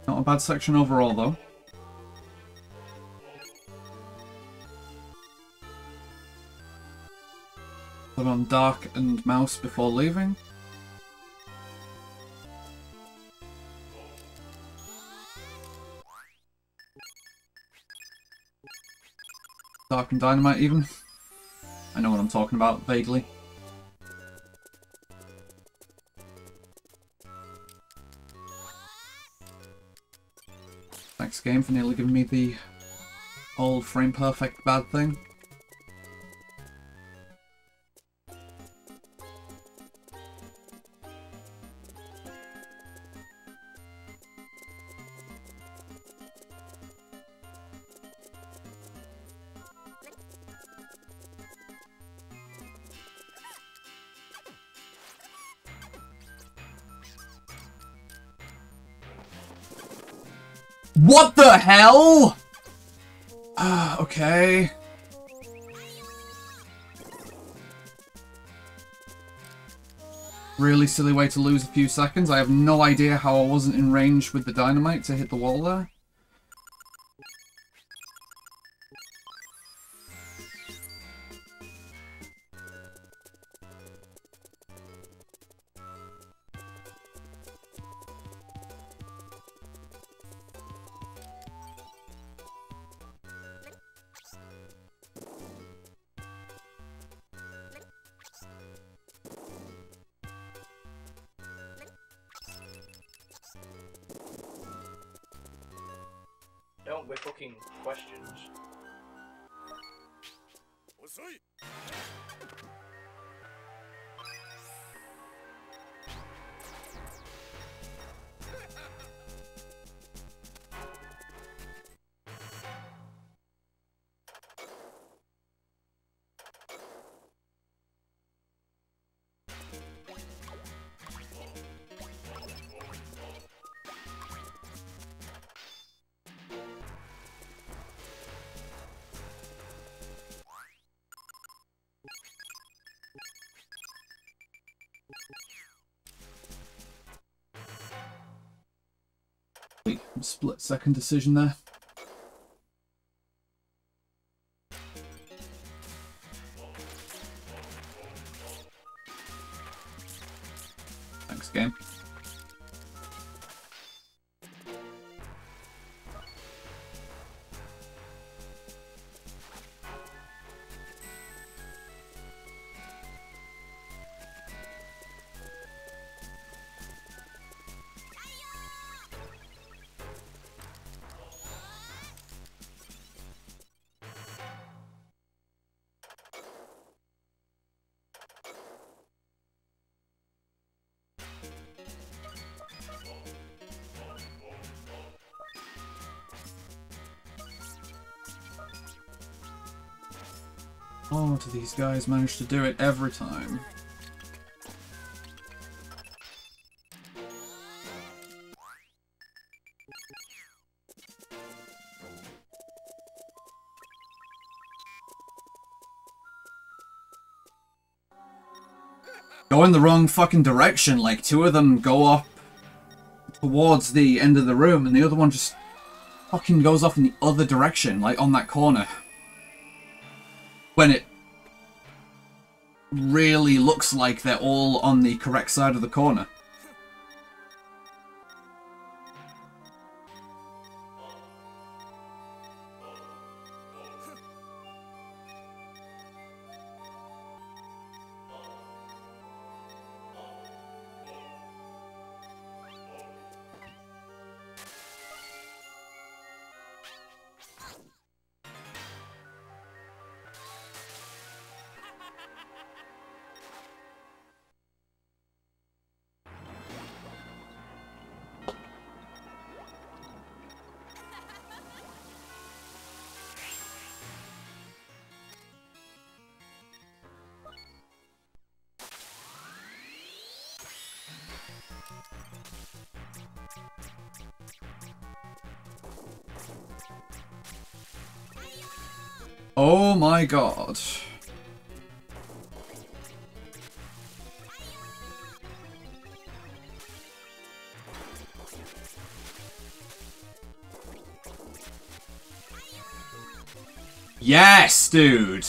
Not a bad section overall, though. Put on Dark and Mouse before leaving. Dark and Dynamite, even. I know what I'm talking about, vaguely. Thanks, game, for nearly giving me the old frame perfect bad thing. What the hell? Okay. Really silly way to lose a few seconds. I have no idea how I wasn't in range with the dynamite to hit the wall there. Don't with fucking questions. Split second decision there. Thanks, game. Oh, do these guys manage to do it every time? Go in the wrong fucking direction, like two of them go up towards the end of the room and the other one just fucking goes off in the other direction, like on that corner. When it really looks like they're all on the correct side of the corner. Oh my god. Yes, dude!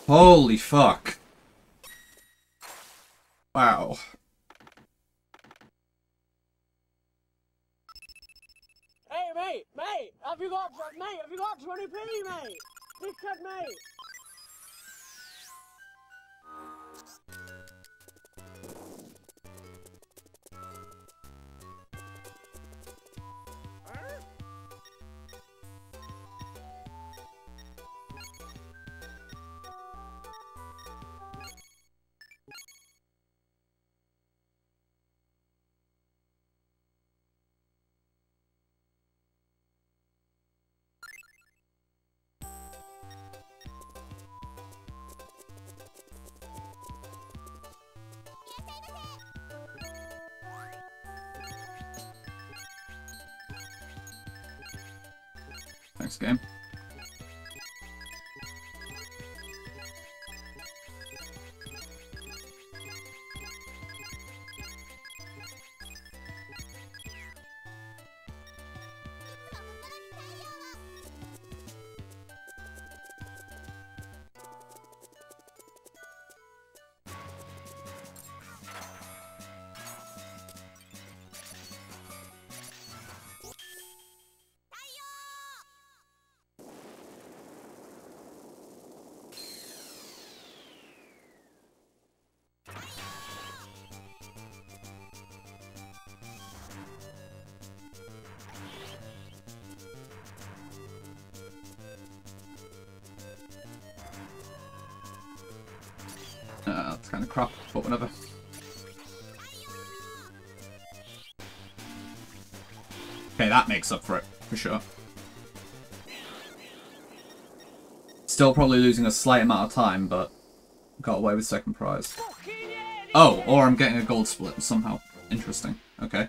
Holy fuck. Wow. Hey, mate, have you got 20p, mate? Dickhead, mate. Next game. That's kind of crap, but whatever. Okay, that makes up for it, for sure. Still probably losing a slight amount of time, but got away with second prize. Oh, or I'm getting a gold split somehow. Interesting. Okay.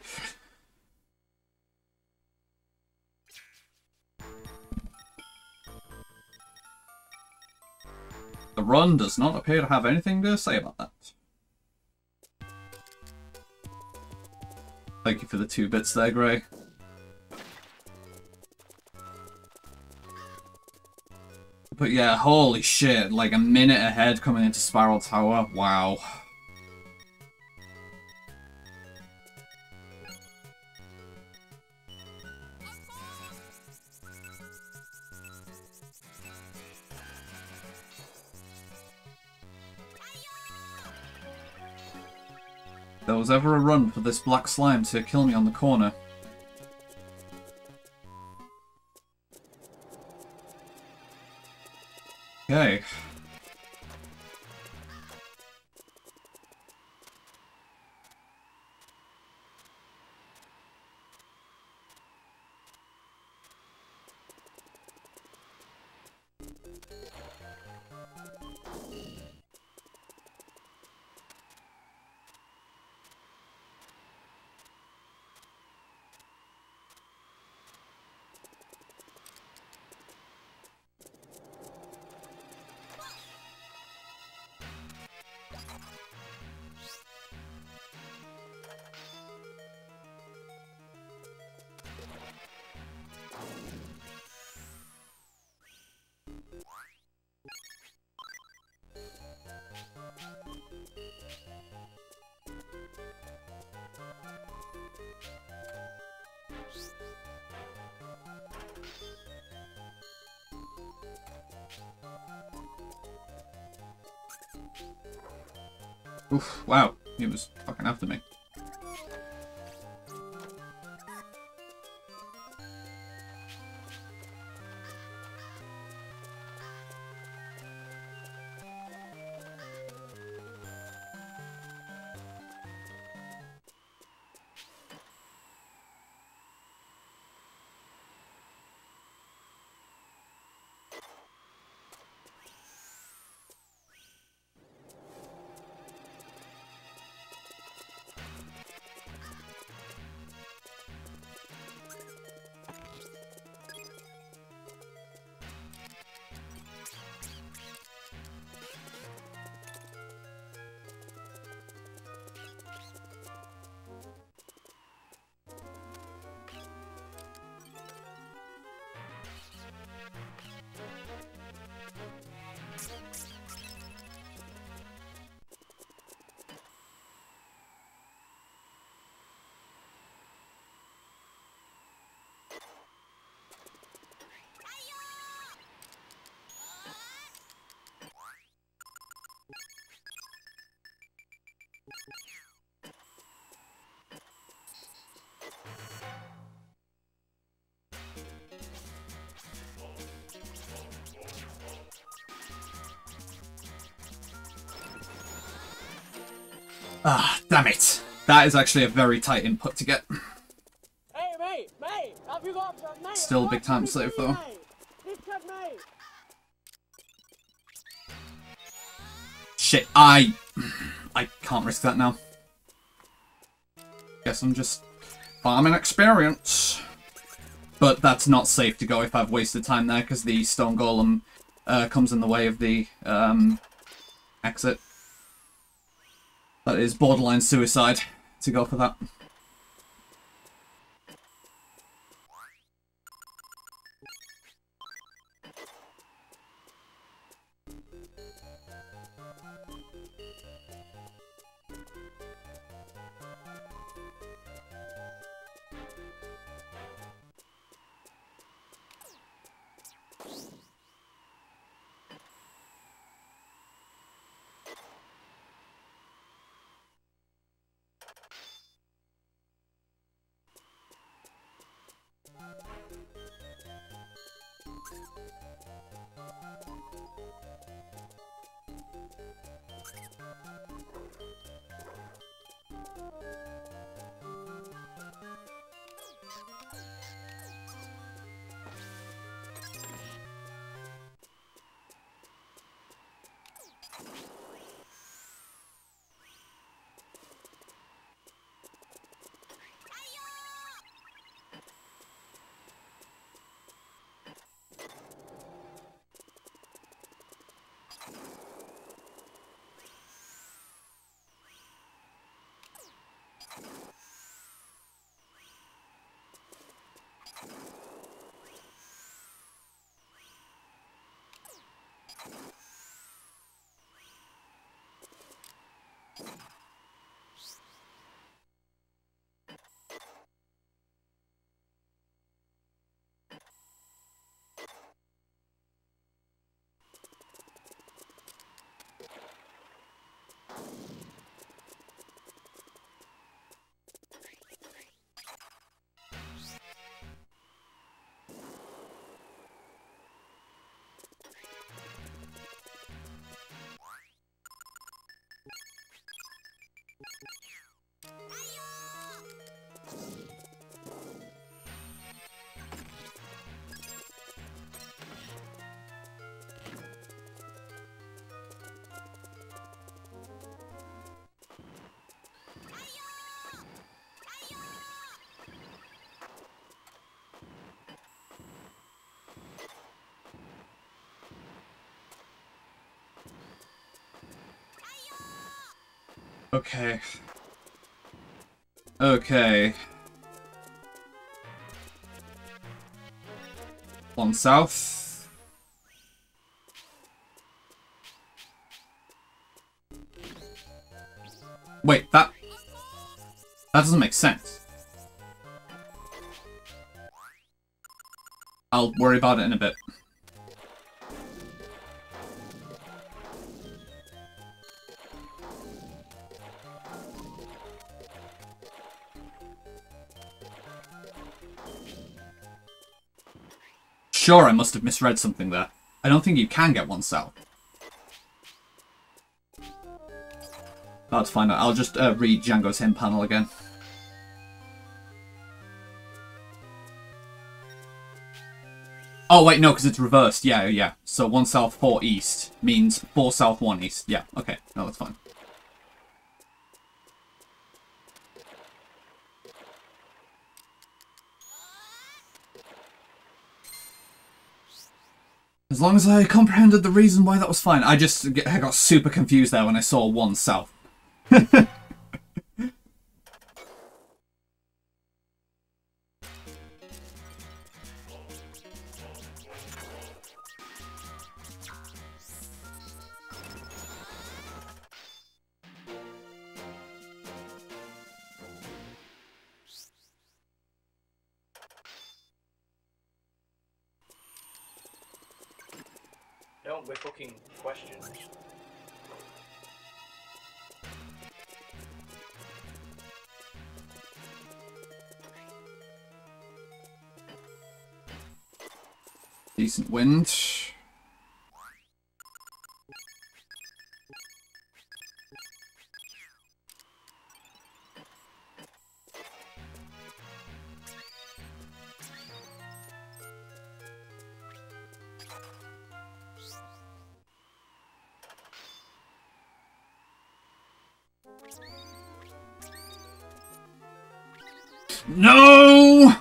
The run does not appear to have anything to say about that. Thank you for the 2 bits there, Gray. But yeah, holy shit, like a minute ahead coming into Spiral Tower. Wow. If there was ever a run for this black slime to kill me on the corner. Okay. Oof, wow, he was fucking after me. Ah, damn it. That is actually a very tight input to get. Hey, mate, have you got some, mate? Still big time save, though. Shit, I can't risk that now. Guess I'm just farming experience. But that's not safe to go if I've wasted time there, because the stone golem comes in the way of the exit. That is borderline suicide to go for that. Okay. Okay. One south. Wait, that doesn't make sense. I'll worry about it in a bit. Sure, I must have misread something there. I don't think you can get one south. That's fine. I'll just read Django's hint panel again. Oh, wait, no, because it's reversed. Yeah, yeah. So 1 south, 4 east means 4 south, 1 east. Yeah, okay. No, that's fine. As long as I comprehended the reason why that was fine. I got super confused there when I saw 1 south. Don't with fucking questions. Decent wind. No!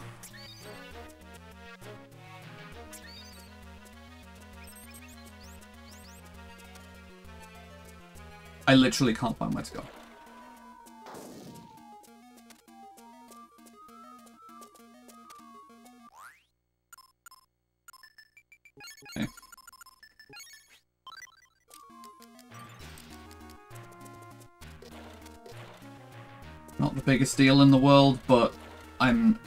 I literally can't find where to go. Okay. Not the biggest deal in the world, but I'm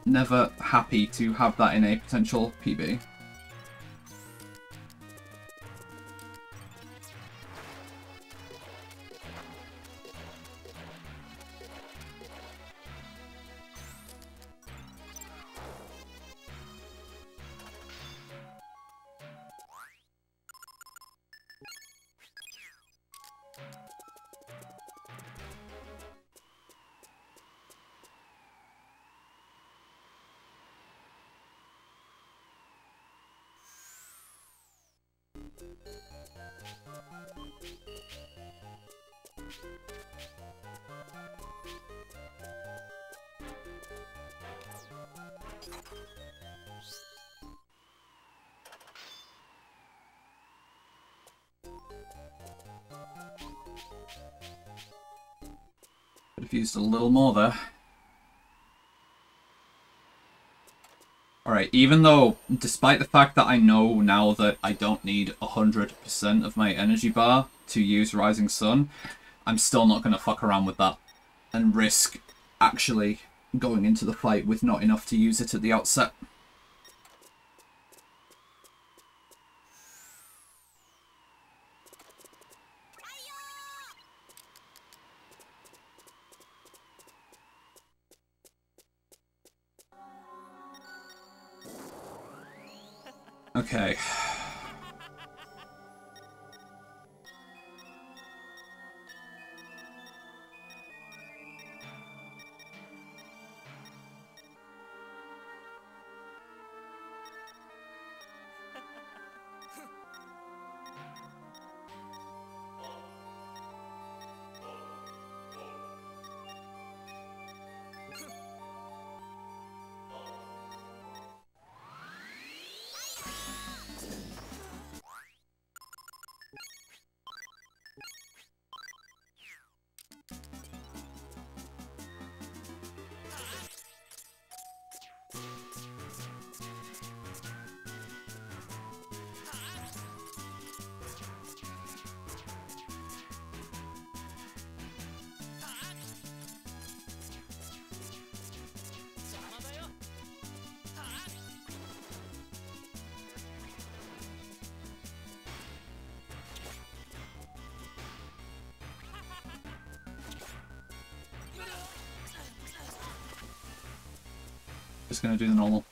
never happy to have that in a potential PB. Could have used a little more there. Alright, even though, despite the fact that I know now that I don't need 100% of my energy bar to use Rising Sun, I'm still not going to fuck around with that and risk actually going into the fight with not enough to use it at the outset. Okay. Just gonna do the normal.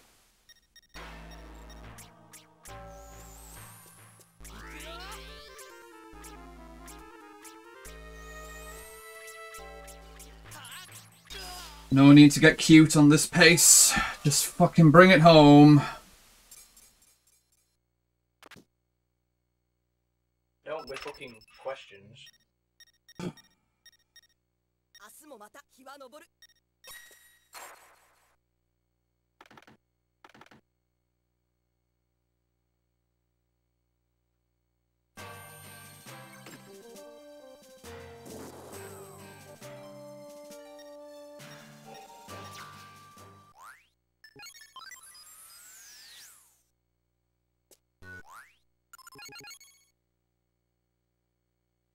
No need to get cute on this pace. Just fucking bring it home. Don't with fucking questions.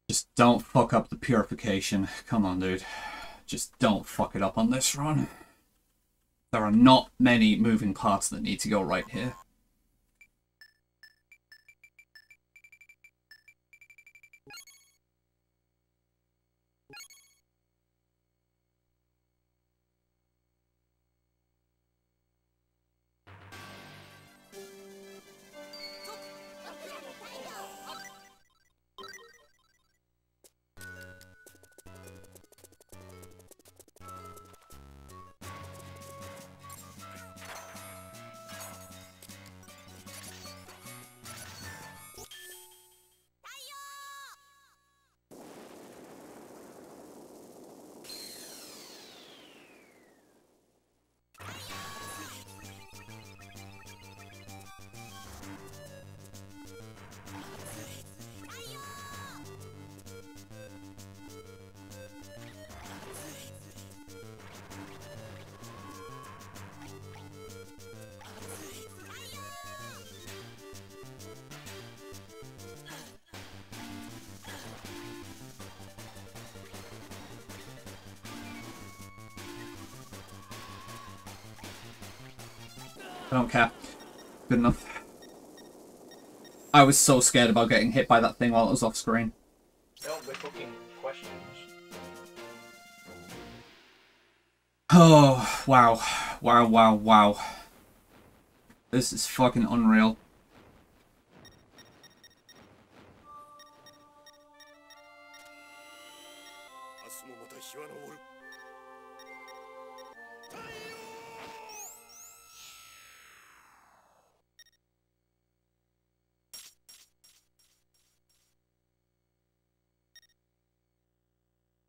Just don't fuck up the purification. Come on, dude. Just don't fuck it up on this run. There are not many moving parts that need to go right here. I don't care. Good enough. I was so scared about getting hit by that thing while it was off screen. Don't be fucking questions. Oh, wow. Wow, wow, wow. This is fucking unreal.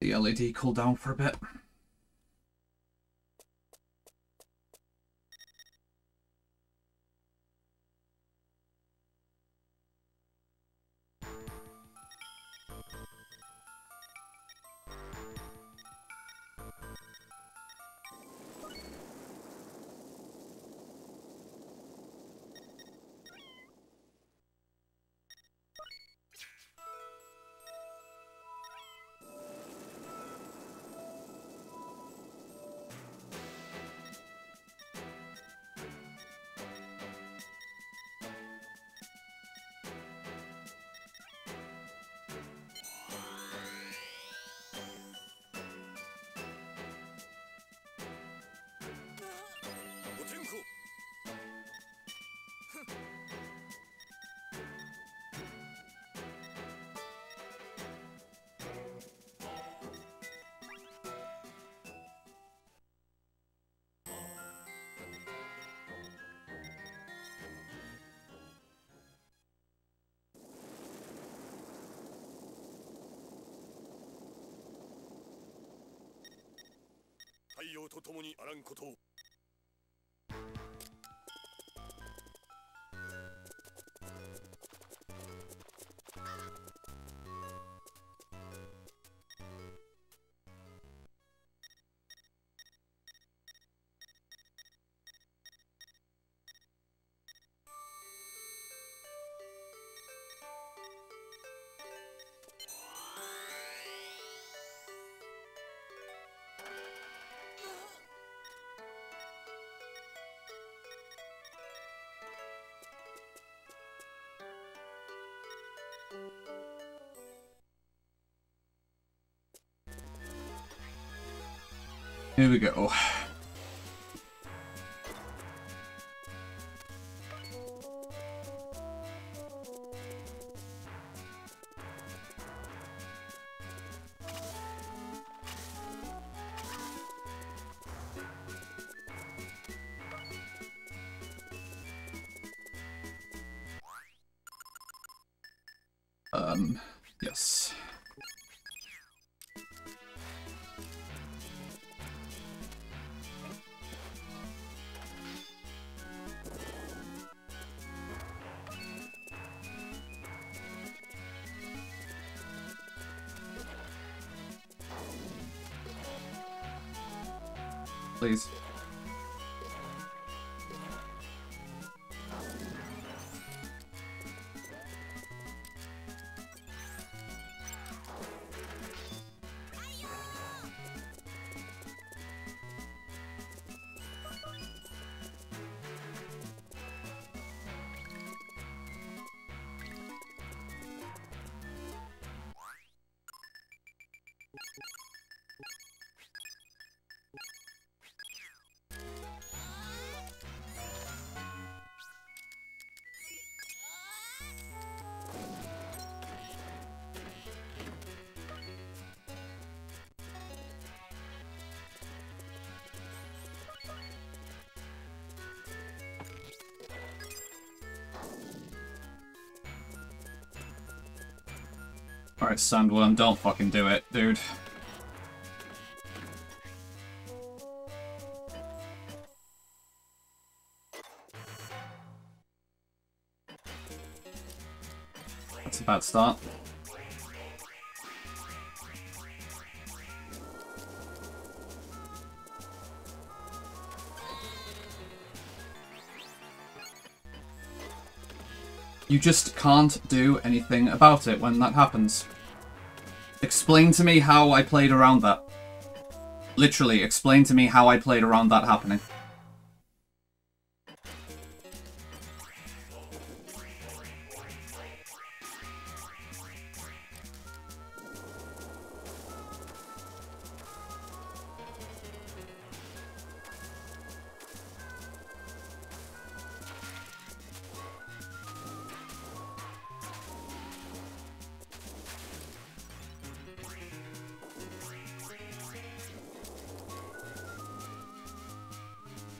The LED cooled down for a bit. Here we go. Yes. Please. Alright, Sandworm, don't fucking do it, dude. That's a bad start. You just can't do anything about it when that happens. Explain to me how I played around that. Literally, explain to me how I played around that happening.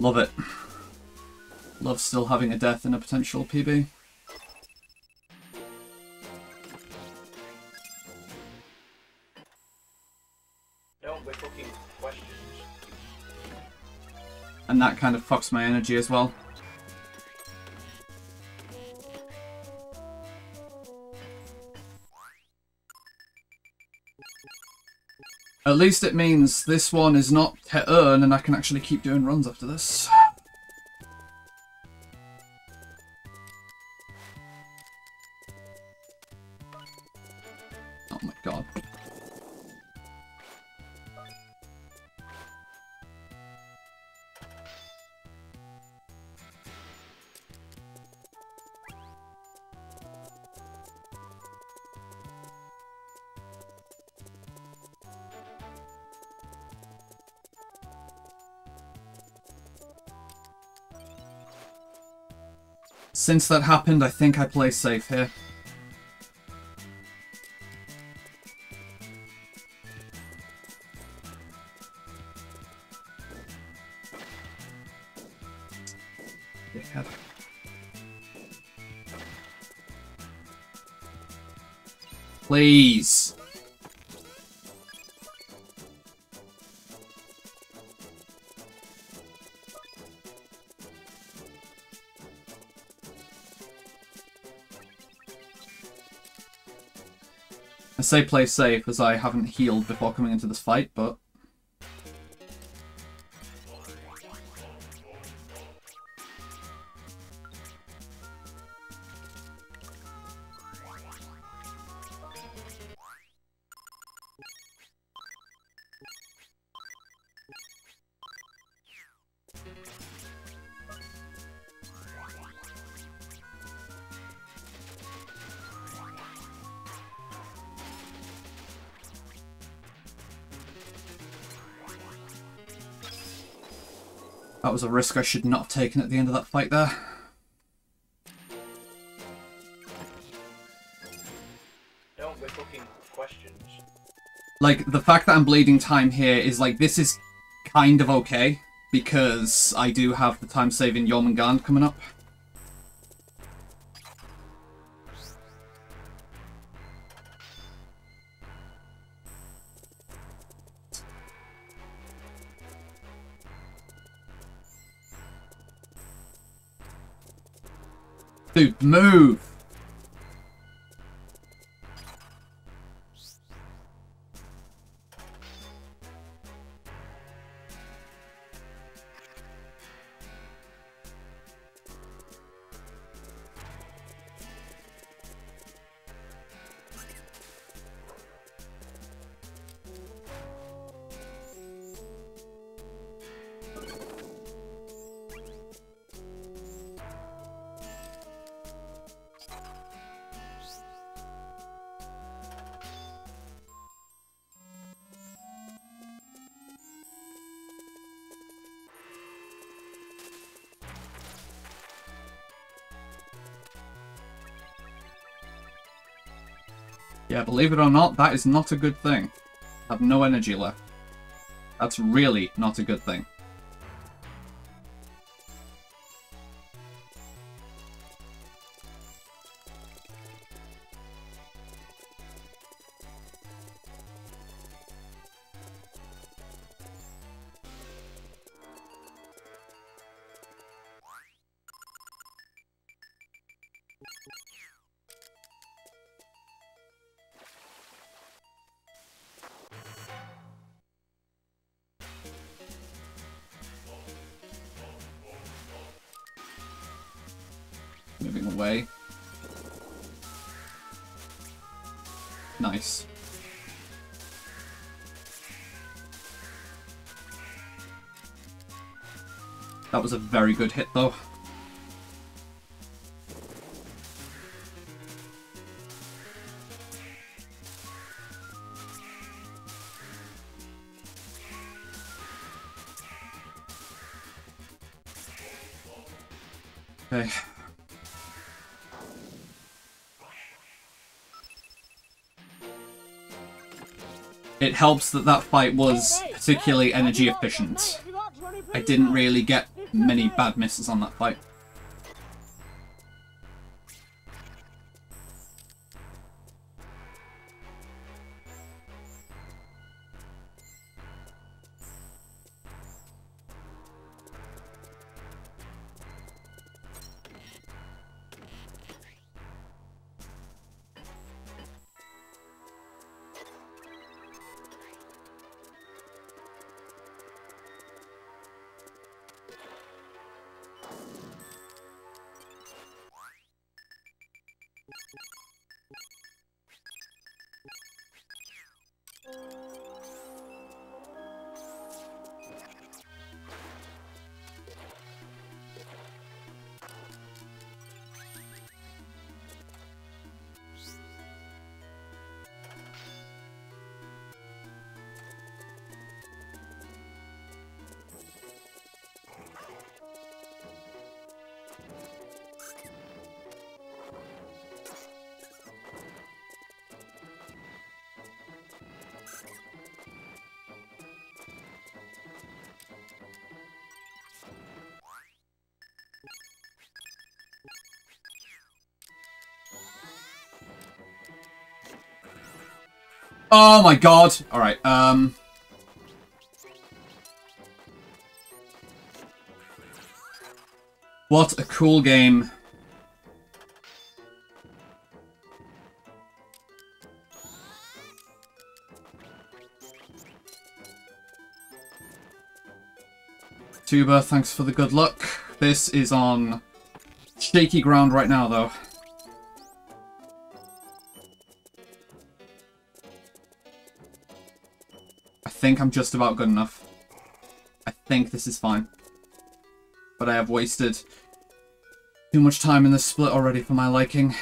Love it. Love still having a death in a potential PB. Don't be fucking questions. And that kind of fucks my energy as well. At least it means this one is not to earn and I can actually keep doing runs after this. Oh my god. Since that happened, I think I play safe here. Dickhead. Please. I say play safe as I haven't healed before coming into this fight, but... That was a risk I should not have taken at the end of that fight there. Don't be fucking questions. Like, the fact that I'm bleeding time here is like, this is kind of okay, because I do have the time-saving Jormungand coming up. Dude, move! Yeah, believe it or not, that is not a good thing. I have no energy left. That's really not a good thing. Moving away. Nice. That was a very good hit, though. Okay. It helps that that fight was particularly energy efficient. I didn't really get many bad misses on that fight. Oh my god! Alright, what a cool game. Tuba, thanks for the good luck. This is on shaky ground right now, though. I think I'm just about good enough. I think this is fine. But I have wasted too much time in this split already for my liking.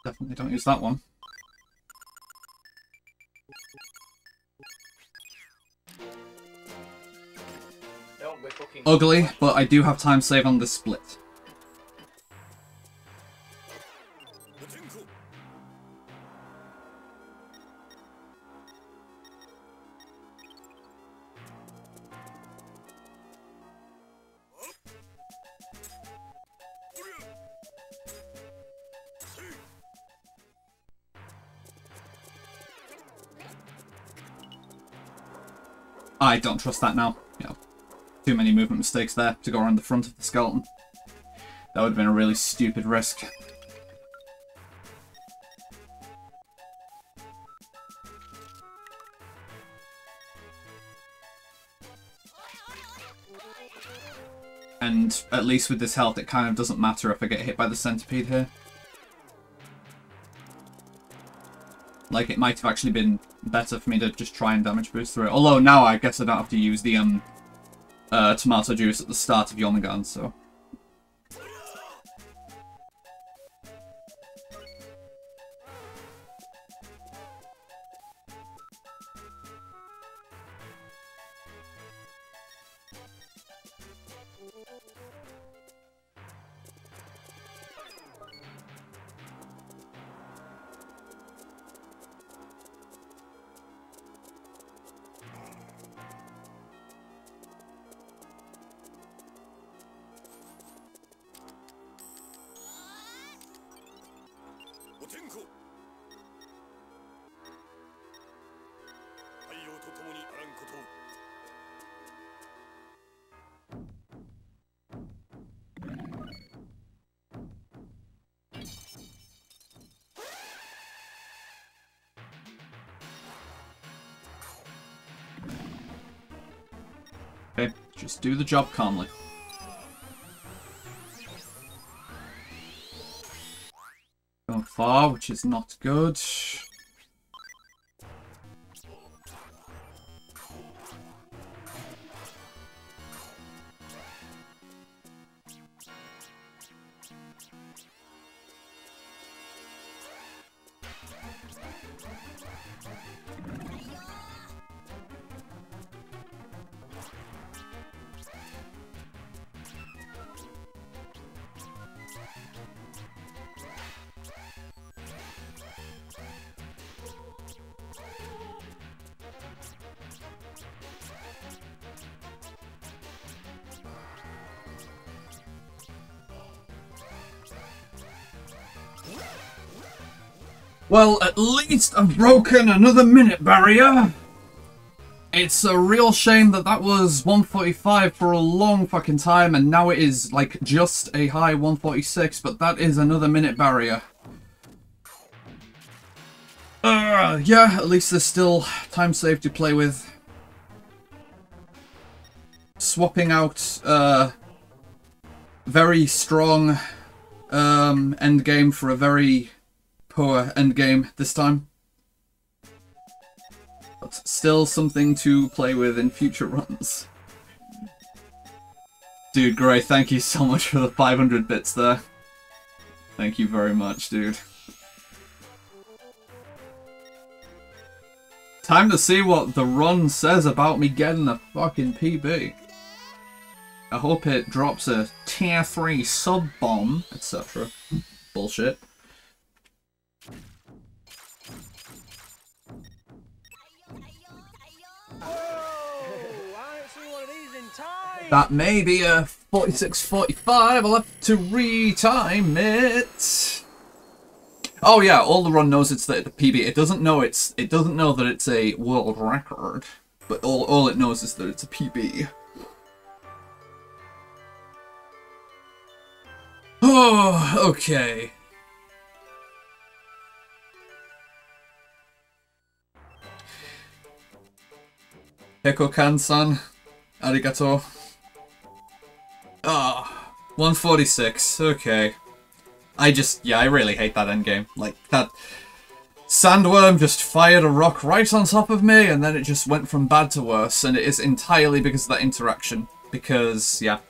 Definitely don't use that one. Don't be fucking Ugly, but I do have time save on this split. I don't trust that now. You know, too many movement mistakes there to go around the front of the skeleton. That would have been a really stupid risk. And at least with this health, it kind of doesn't matter if I get hit by the centipede here. Like, it might have actually been better for me to just try and damage boost through it. Although now I guess I don't have to use the tomato juice at the start of Yonagan, so... Just do the job calmly. Going far, which is not good. Well, at least I've broken another minute barrier. It's a real shame that that was 145 for a long fucking time, and now it is, like, just a high 146, but that is another minute barrier. Yeah, at least there's still time save to play with. Swapping out, very strong, endgame for a very poor endgame this time. But still something to play with in future runs. Dude, Gray, thank you so much for the 500 bits there. Thank you very much, dude. Time to see what the run says about me getting a fucking PB. I hope it drops a tier 3 sub-bomb, etc. Bullshit. That may be a 46-45. I'll have to retime it. Oh yeah, all the run knows it's the PB. It doesn't know that it's a world record, but all it knows is that it's a PB. Oh, okay. Heko-kan-san, arigato. Ah, 146, okay. I really hate that endgame. Like, that sandworm just fired a rock right on top of me, and then it just went from bad to worse, and it is entirely because of that interaction. Because, yeah.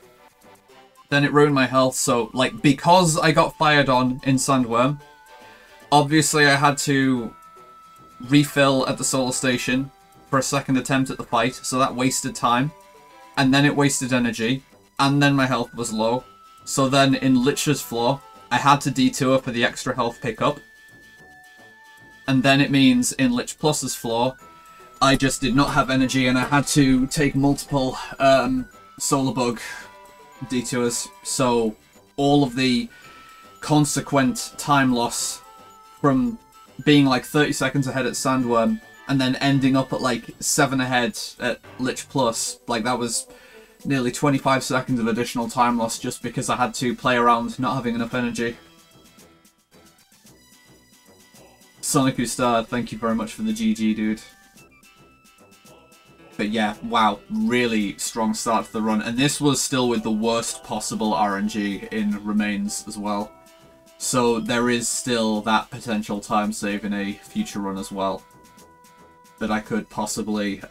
Then it ruined my health, so, like, because I got fired on in sandworm, obviously I had to refill at the solar station for a second attempt at the fight, so that wasted time. And then it wasted energy. And then my health was low. So then in Lich's floor, I had to detour for the extra health pickup. And then it means in Lich Plus's floor, I just did not have energy and I had to take multiple Solar Bug detours. So all of the consequent time loss from being like 30 seconds ahead at Sandworm and then ending up at like 7 ahead at Lich Plus, like that was nearly 25 seconds of additional time loss just because I had to play around not having enough energy. Sonic Ustad, thank you very much for the GG, dude. But yeah, wow, really strong start to the run. And this was still with the worst possible RNG in Remains as well. So there is still that potential time save in a future run as well. That I could possibly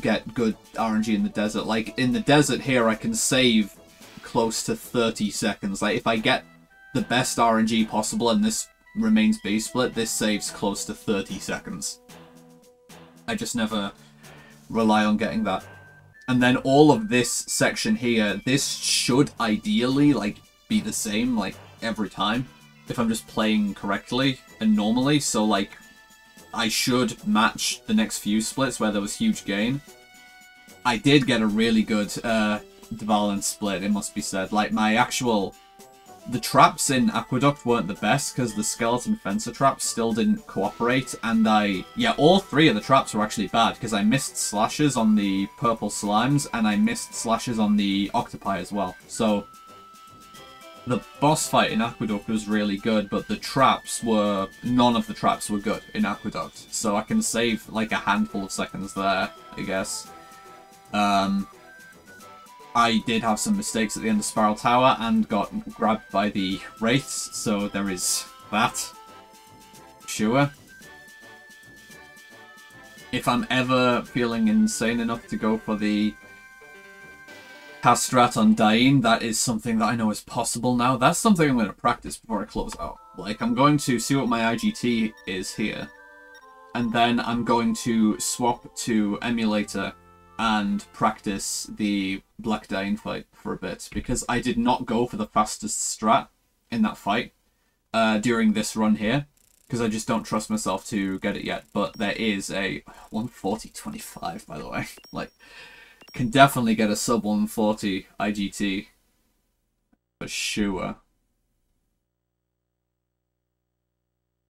get good RNG in the desert. Like, in the desert here, I can save close to 30 seconds. Like, if I get the best RNG possible and this remains base split, this saves close to 30 seconds. I just never rely on getting that. And then all of this section here, this should ideally, like, be the same, like, every time. If I'm just playing correctly and normally, so, like, I should match the next few splits where there was huge gain. I did get a really good Dvalin split, it must be said. Like, the traps in Aqueduct weren't the best because the Skeleton Fencer traps still didn't cooperate, and all 3 of the traps were actually bad because I missed slashes on the purple slimes and I missed slashes on the octopi as well. So the boss fight in Aqueduct was really good, but none of the traps were good in Aqueduct. So I can save like a handful of seconds there, I guess. I did have some mistakes at the end of Spiral Tower and got grabbed by the Wraiths, so there is that. Sure. If I'm ever feeling insane enough to go for the cast strat on Dain, that is something that I know is possible now. That's something I'm going to practice before I close out. Like, I'm going to see what my IGT is here, and then I'm going to swap to Emulator and practice the Black Dain fight for a bit, because I did not go for the fastest strat in that fight during this run here, because I just don't trust myself to get it yet. But there is a 140.25, by the way. Like, can definitely get a sub 140 IGT for sure.